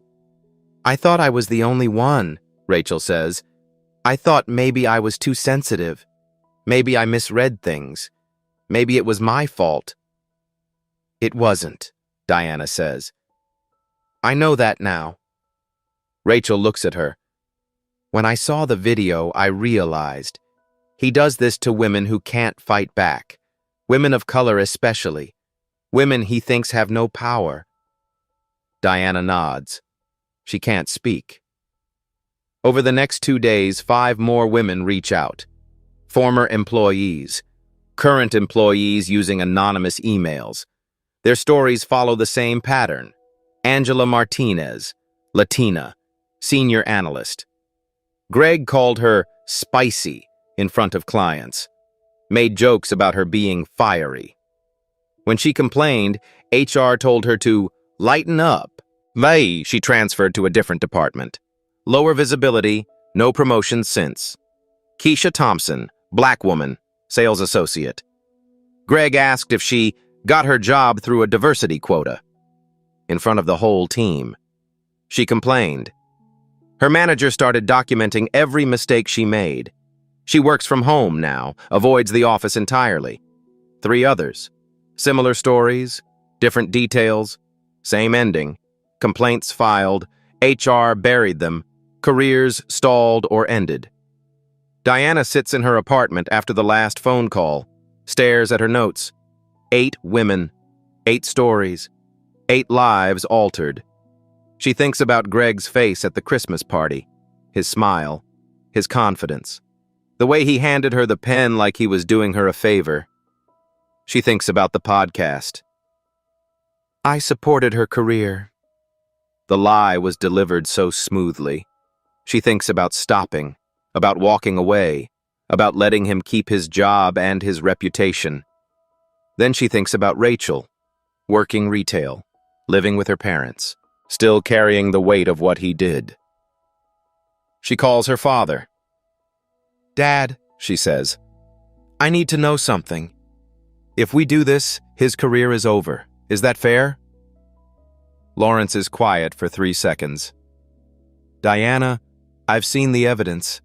I thought I was the only one, Rachel says. I thought maybe I was too sensitive. Maybe I misread things. Maybe it was my fault. It wasn't, Diana says. I know that now. Rachel looks at her. When I saw the video, I realized he does this to women who can't fight back, women of color especially, women he thinks have no power. Diana nods. She can't speak. Over the next 2 days, 5 more women reach out. Former employees, current employees using anonymous emails. Their stories follow the same pattern. Angela Martinez, Latina, senior analyst. Greg called her spicy in front of clients, made jokes about her being fiery. When she complained, HR told her to lighten up. She transferred to a different department. Lower visibility, no promotions since. Keisha Thompson, black woman, sales associate. Greg asked if she got her job through a diversity quota. In front of the whole team. She complained. Her manager started documenting every mistake she made. She works from home now, avoids the office entirely. 3 others. Similar stories, different details, same ending. Complaints filed, HR buried them, careers stalled or ended. Diana sits in her apartment after the last phone call, stares at her notes. 8 women, 8 stories, 8 lives altered. She thinks about Greg's face at the Christmas party, his smile, his confidence, the way he handed her the pen like he was doing her a favor. She thinks about the podcast. I supported her career. The lie was delivered so smoothly. She thinks about stopping, about walking away, about letting him keep his job and his reputation. Then she thinks about Rachel, working retail, living with her parents, still carrying the weight of what he did. She calls her father. Dad, she says, I need to know something. If we do this, his career is over. Is that fair? Lawrence is quiet for 3 seconds. Diana, I've seen the evidence.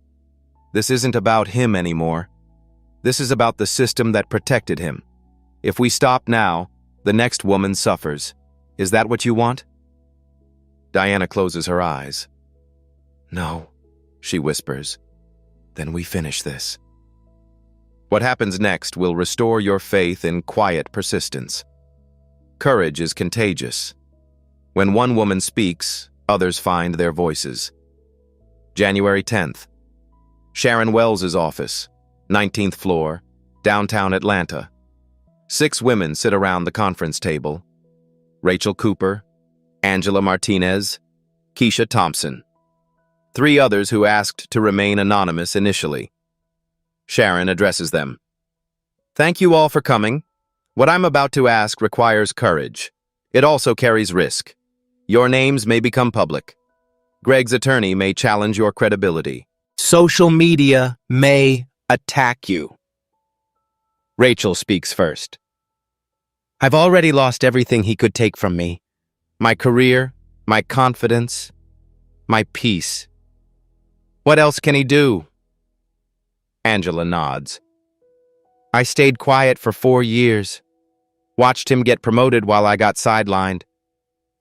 This isn't about him anymore. This is about the system that protected him. If we stop now, the next woman suffers. Is that what you want? Diana closes her eyes. No, she whispers. Then we finish this. What happens next will restore your faith in quiet persistence. Courage is contagious. When one woman speaks, others find their voices. January 10th. Sharon Wells's office, 19th floor, downtown Atlanta. 6 women sit around the conference table. Rachel Cooper, Angela Martinez, Keisha Thompson. 3 others who asked to remain anonymous initially. Sharon addresses them. Thank you all for coming. What I'm about to ask requires courage. It also carries risk. Your names may become public. Greg's attorney may challenge your credibility. Social media may attack you. Rachel speaks first. I've already lost everything he could take from me. My career, my confidence, my peace. What else can he do? Angela nods. I stayed quiet for 4 years. Watched him get promoted while I got sidelined.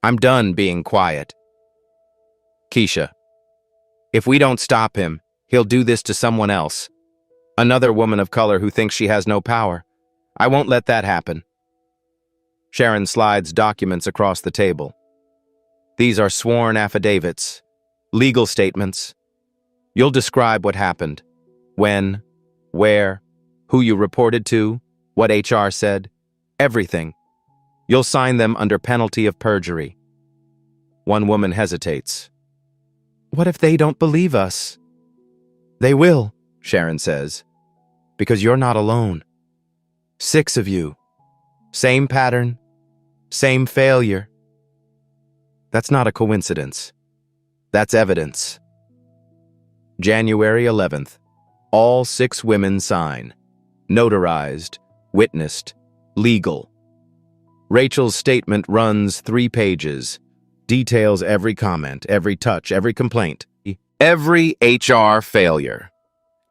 I'm done being quiet. Keisha. If we don't stop him, he'll do this to someone else. Another woman of color who thinks she has no power. I won't let that happen. Sharon slides documents across the table. These are sworn affidavits, legal statements. You'll describe what happened. When, where, who you reported to, what HR said, everything. You'll sign them under penalty of perjury. One woman hesitates. What if they don't believe us? They will, Sharon says, because you're not alone. 6 of you, Same pattern, same failure. That's not a coincidence. That's evidence. January 11th. All 6 women sign. Notarized, witnessed, legal. Rachel's statement runs 3 pages. Details every comment, every touch, every complaint, every HR failure.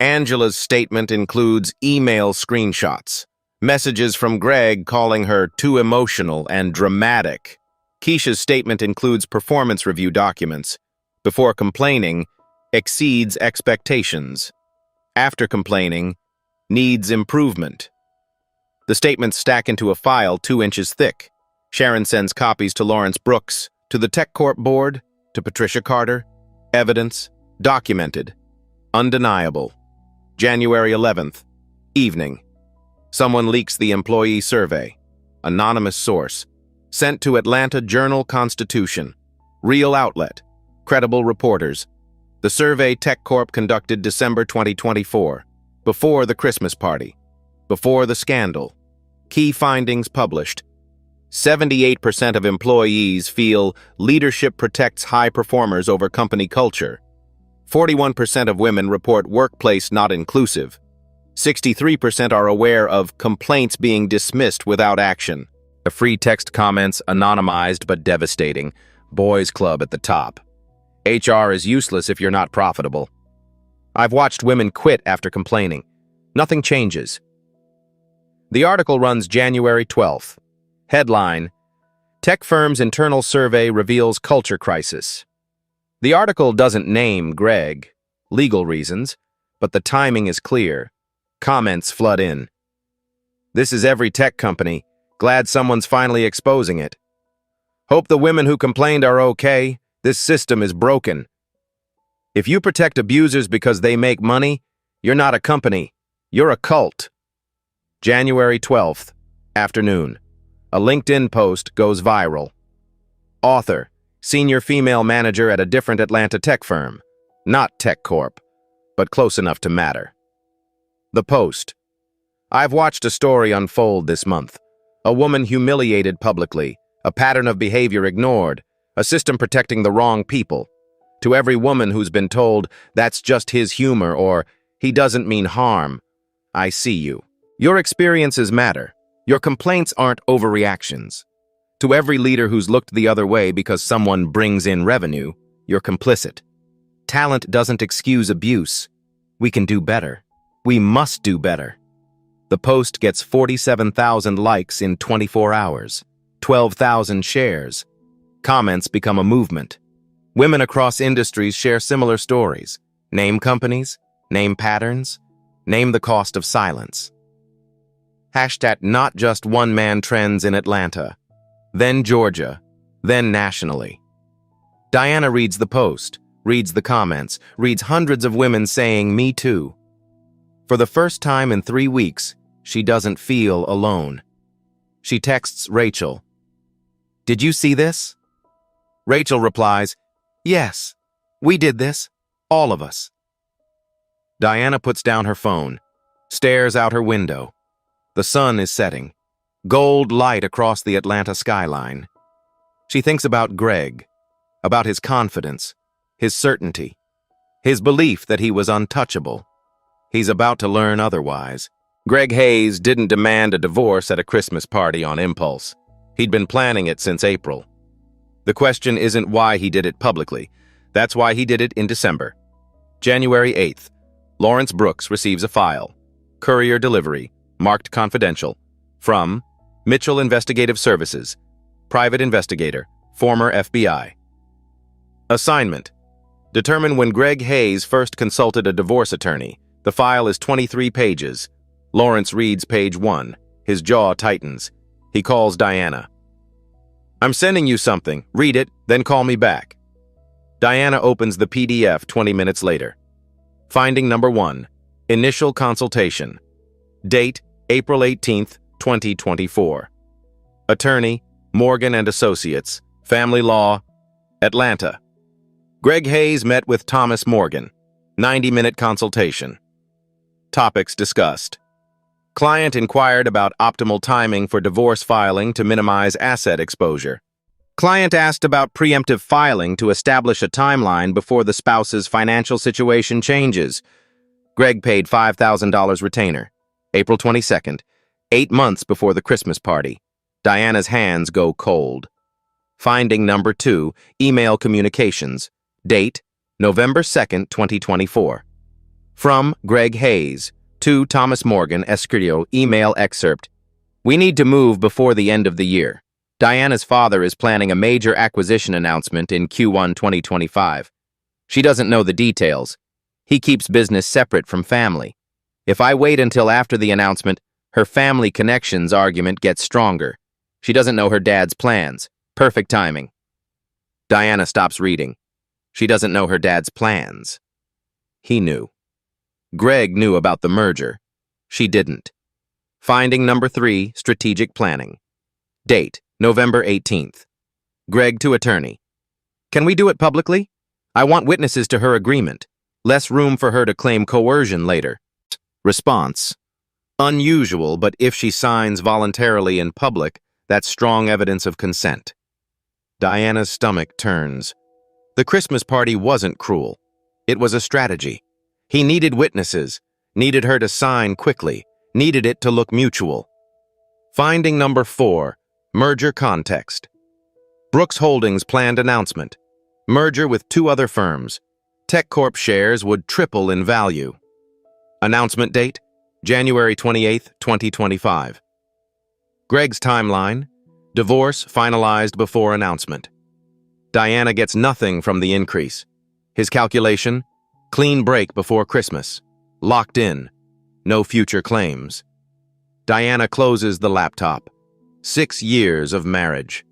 Angela's statement includes email screenshots, messages from Greg calling her too emotional and dramatic. Keisha's statement includes performance review documents. Before complaining, exceeds expectations. After complaining, needs improvement. The statements stack into a file 2 inches thick. Sharon sends copies to Lawrence Brooks, to the TechCorp board, to Patricia Carter. Evidence, documented, undeniable. January 11th, evening. Someone leaks the employee survey. Anonymous source. Sent to Atlanta Journal-Constitution. Real outlet. Credible reporters. The survey TechCorp conducted December 2024, before the Christmas party, before the scandal. Key findings published. 78% of employees feel leadership protects high performers over company culture. 41% of women report workplace not inclusive. 63% are aware of complaints being dismissed without action. The free text comments anonymized but devastating. Boys Club at the top. HR is useless if you're not profitable. I've watched women quit after complaining. Nothing changes. The article runs January 12th. Headline: Tech firm's internal survey reveals culture crisis. The article doesn't name Greg, legal reasons, but the timing is clear. Comments flood in. This is every tech company. Glad someone's finally exposing it. Hope the women who complained are okay. This system is broken. If you protect abusers because they make money, you're not a company. You're a cult. January 12th, afternoon. A LinkedIn post goes viral. Author, senior female manager at a different Atlanta tech firm. Not TechCorp, but close enough to matter. The post. I've watched a story unfold this month. A woman humiliated publicly, a pattern of behavior ignored, a system protecting the wrong people. To every woman who's been told, that's just his humor or he doesn't mean harm, I see you. Your experiences matter. Your complaints aren't overreactions. To every leader who's looked the other way because someone brings in revenue, you're complicit. Talent doesn't excuse abuse. We can do better. We must do better. The post gets 47,000 likes in 24 hours, 12,000 shares. Comments become a movement. Women across industries share similar stories. Name companies, name patterns, name the cost of silence. Hashtag not just one-man trends in Atlanta, then Georgia, then nationally. Diana reads the post, reads the comments, reads hundreds of women saying, "Me too." For the first time in 3 weeks, she doesn't feel alone. She texts Rachel, "Did you see this?" Rachel replies, "Yes, we did this, all of us." Diana puts down her phone, stares out her window. The sun is setting, gold light across the Atlanta skyline. She thinks about Greg, about his confidence, his certainty, his belief that he was untouchable. He's about to learn otherwise. Greg Hayes didn't demand a divorce at a Christmas party on impulse. He'd been planning it since April. The question isn't why he did it publicly. That's why he did it in December. January 8th, Lawrence Brooks receives a file. Courier delivery, marked confidential. From Mitchell Investigative Services, private investigator, former FBI. Assignment: determine when Greg Hayes first consulted a divorce attorney. The file is 23 pages. Lawrence reads page 1. His jaw tightens. He calls Diana. "I'm sending you something. Read it, then call me back." Diana opens the PDF 20 minutes later. Finding number 1. Initial consultation. Date, April 18th, 2024. Attorney, Morgan and Associates, Family Law, Atlanta. Greg Hayes met with Thomas Morgan. 90-minute consultation. Topics discussed. Client inquired about optimal timing for divorce filing to minimize asset exposure. Client asked about preemptive filing to establish a timeline before the spouse's financial situation changes. Greg paid $5,000 retainer. April 22nd, 8 months before the Christmas party. Diana's hands go cold. Finding number 2, email communications. Date, November 2nd, 2024. From Greg Hayes to Thomas Morgan, Escrio, email excerpt. We need to move before the end of the year. Diana's father is planning a major acquisition announcement in Q1 2025. She doesn't know the details. He keeps business separate from family. If I wait until after the announcement, her family connections argument gets stronger. She doesn't know her dad's plans. Perfect timing. Diana stops reading. She doesn't know her dad's plans. He knew. Greg knew about the merger. She didn't. Finding number 3, strategic planning. Date, November 18th. Greg to attorney. Can we do it publicly? I want witnesses to her agreement. Less room for her to claim coercion later. Response. Unusual, but if she signs voluntarily in public, that's strong evidence of consent. Diana's stomach turns. The Christmas party wasn't cruel. It was a strategy. He needed witnesses, needed her to sign quickly, needed it to look mutual. Finding number 4, merger context. Brooks Holdings planned announcement. Merger with 2 other firms. TechCorp shares would triple in value. Announcement date, January 28, 2025. Greg's timeline, divorce finalized before announcement. Diana gets nothing from the increase. His calculation, clean break before Christmas. Locked in. No future claims. Diana closes the laptop. 6 years of marriage.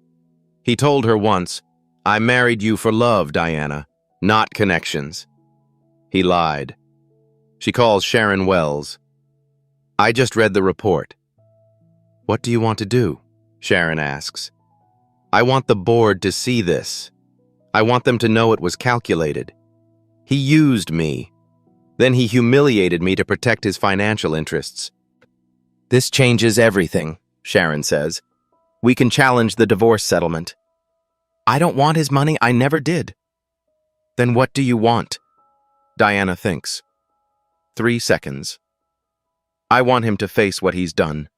He told her once, I married you for love, Diana, not connections. He lied. She calls Sharon Wells. I just read the report. What do you want to do? Sharon asks. I want the board to see this. I want them to know it was calculated. He used me. Then he humiliated me to protect his financial interests. This changes everything, Sharon says. We can challenge the divorce settlement. I don't want his money. I never did. Then what do you want? Diana thinks. 3 seconds. I want him to face what he's done.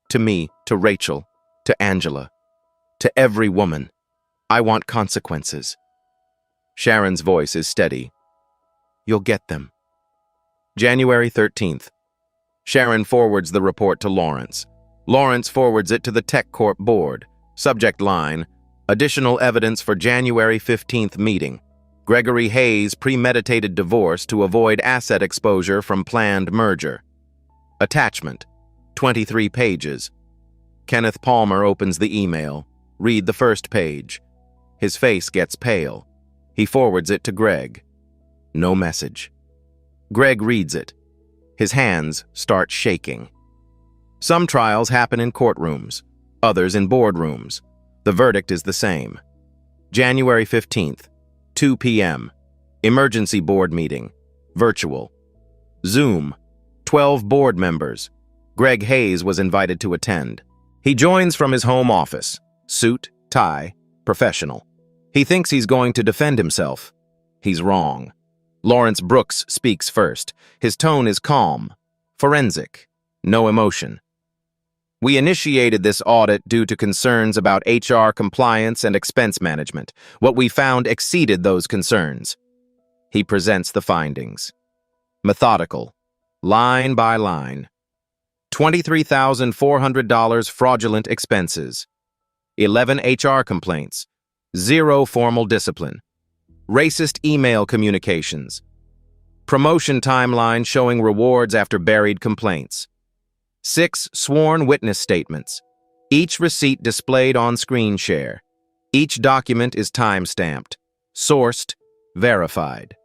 To me, to Rachel, to Angela, to every woman. I want consequences. Sharon's voice is steady. You'll get them. January 13th. Sharon forwards the report to Lawrence. Lawrence forwards it to the TechCorp board. Subject line, additional evidence for January 15th meeting. Gregory Hayes' premeditated divorce to avoid asset exposure from planned merger. Attachment, 23 pages. Kenneth Palmer opens the email. Read the first page. His face gets pale. He forwards it to Greg. No message. Greg reads it. His hands start shaking. Some trials happen in courtrooms, others in boardrooms. The verdict is the same. January 15th, 2 p.m. Emergency board meeting. Virtual. Zoom. 12 board members. Greg Hayes was invited to attend. He joins from his home office. Suit, tie, professional. He thinks he's going to defend himself. He's wrong. Lawrence Brooks speaks first. His tone is calm, forensic, no emotion. We initiated this audit due to concerns about HR compliance and expense management. What we found exceeded those concerns. He presents the findings. Methodical, line by line. $23,400 fraudulent expenses. 11 HR complaints. 0 formal discipline. Racist email communications. Promotion timeline showing rewards after buried complaints. 6 sworn witness statements. Each receipt displayed on screen share. Each document is time-stamped. Sourced. Verified.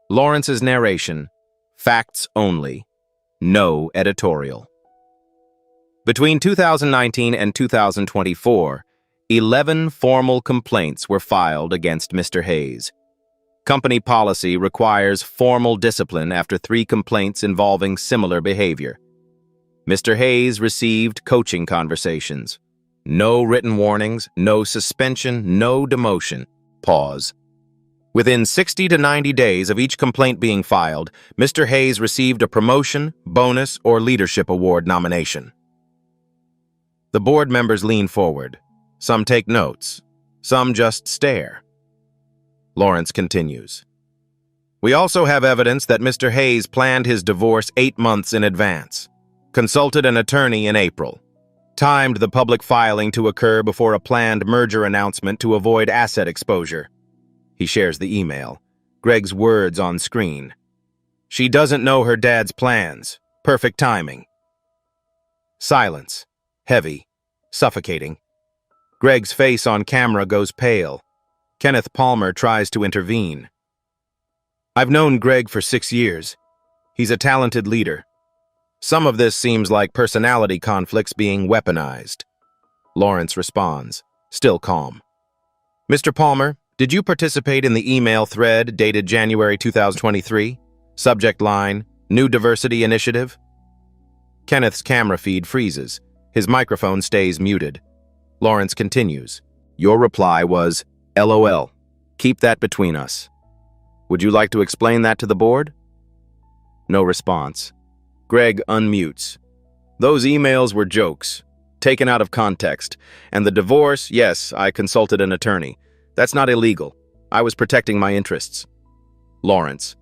Lawrence's narration. Facts only. No editorial. Between 2019 and 2024, 11 formal complaints were filed against Mr. Hayes. Company policy requires formal discipline after 3 complaints involving similar behavior. Mr. Hayes received coaching conversations. No written warnings, no suspension, no demotion. Pause. Within 60 to 90 days of each complaint being filed, Mr. Hayes received a promotion, bonus, or leadership award nomination. The board members lean forward. Some take notes. Some just stare. Lawrence continues. We also have evidence that Mr. Hayes planned his divorce 8 months in advance, consulted an attorney in April, timed the public filing to occur before a planned merger announcement to avoid asset exposure. He shares the email. Greg's words on screen. She doesn't know her dad's plans. Perfect timing. Silence. Heavy. Suffocating. Greg's face on camera goes pale. Kenneth Palmer tries to intervene. I've known Greg for 6 years. He's a talented leader. Some of this seems like personality conflicts being weaponized. Lawrence responds, still calm. Mr. Palmer, did you participate in the email thread dated January 2023? Subject line, New Diversity Initiative? Kenneth's camera feed freezes. His microphone stays muted. Lawrence continues. Your reply was, LOL. Keep that between us. Would you like to explain that to the board? No response. Greg unmutes. Those emails were jokes, taken out of context. And the divorce, yes, I consulted an attorney. That's not illegal. I was protecting my interests. Lawrence.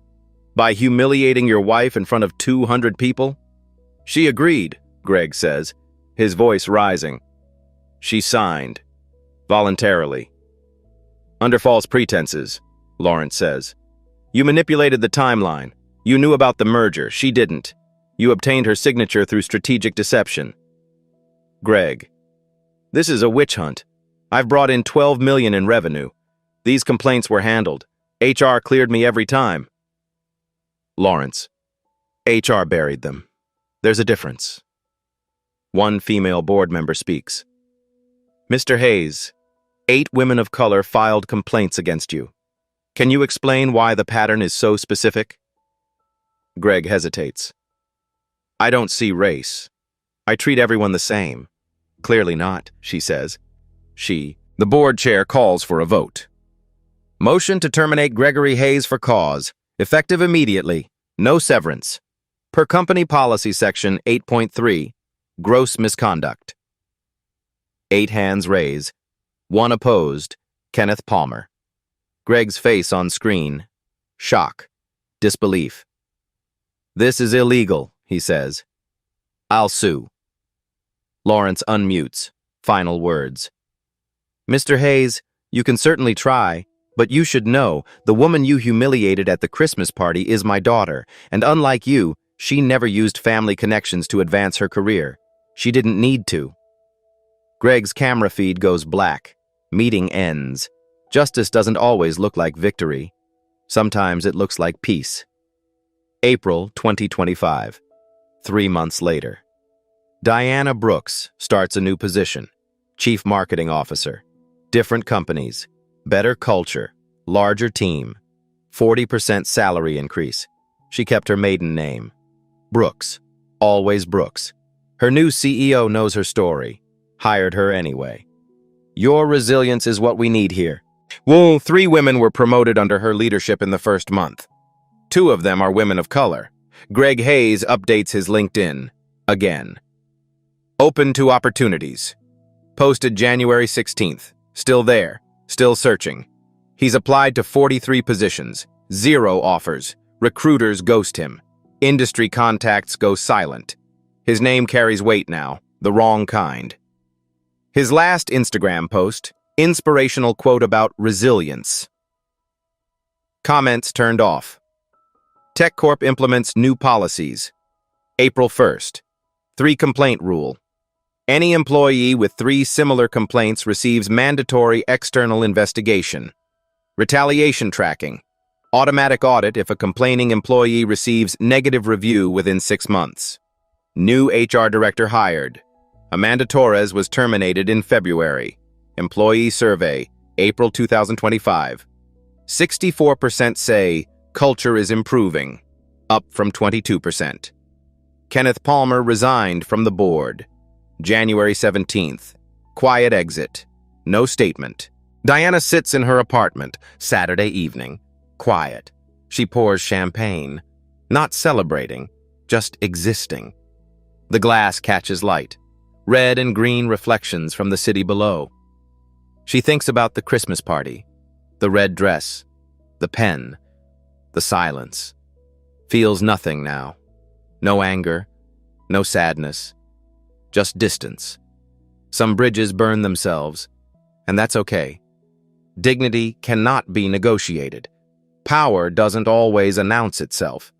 By humiliating your wife in front of 200 people? She agreed, Greg says, his voice rising. She signed. Voluntarily. Under false pretenses, Lawrence says. You manipulated the timeline. You knew about the merger. She didn't. You obtained her signature through strategic deception. Greg. This is a witch hunt. I've brought in $12 million in revenue. These complaints were handled. HR cleared me every time. Lawrence. HR buried them. There's a difference. One female board member speaks. Mr. Hayes, 8 women of color filed complaints against you. Can you explain why the pattern is so specific? Greg hesitates. I don't see race. I treat everyone the same. Clearly not, she says. The board chair calls for a vote. Motion to terminate Gregory Hayes for cause, effective immediately, no severance. Per company policy section 8.3, gross misconduct. 8 hands raise. 1 opposed, Kenneth Palmer. Greg's face on screen. Shock. Disbelief. This is illegal, he says. I'll sue. Lawrence unmutes. Final words. Mr. Hayes, you can certainly try, but you should know the woman you humiliated at the Christmas party is my daughter, and unlike you, she never used family connections to advance her career. She didn't need to. Greg's camera feed goes black. Meeting ends. Justice doesn't always look like victory. Sometimes it looks like peace. April 2025. 3 months later. Diana Brooks starts a new position. Chief Marketing Officer. Different companies. Better culture. Larger team. 40% salary increase. She kept her maiden name. Brooks. Always Brooks. Her new CEO knows her story. Hired her anyway. Your resilience is what we need here. Well, 3 women were promoted under her leadership in the first month. 2 of them are women of color. Greg Hayes updates his LinkedIn. Again. Open to opportunities. Posted January 16th. Still there. Still searching. He's applied to 43 positions. 0 offers. Recruiters ghost him. Industry contacts go silent. His name carries weight now. The wrong kind. His last Instagram post, inspirational quote about resilience. Comments turned off. TechCorp implements new policies. April 1st. 3 complaint rule. Any employee with 3 similar complaints receives mandatory external investigation. Retaliation tracking. Automatic audit if a complaining employee receives negative review within 6 months. New HR director hired. Amanda Torres was terminated in February. Employee survey, April 2025. 64% say culture is improving, up from 22%. Kenneth Palmer resigned from the board. January 17th. Quiet exit. No statement. Diana sits in her apartment, Saturday evening. Quiet. She pours champagne. Not celebrating, just existing. The glass catches light. Red and green reflections from the city below. She thinks about the Christmas party. The red dress. The pen. The silence. Feels nothing now. No anger. No sadness. Just distance. Some bridges burn themselves, and that's okay. Dignity cannot be negotiated. Power doesn't always announce itself.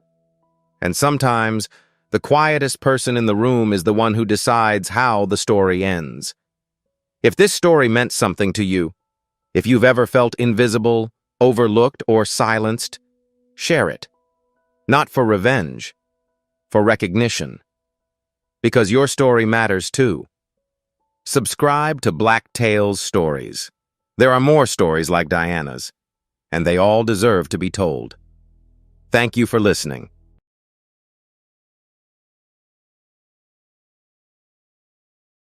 And sometimes, the quietest person in the room is the one who decides how the story ends. If this story meant something to you, if you've ever felt invisible, overlooked, or silenced, share it. Not for revenge, for recognition. Because your story matters too. Subscribe to Black Tales Stories. There are more stories like Diana's, and they all deserve to be told. Thank you for listening.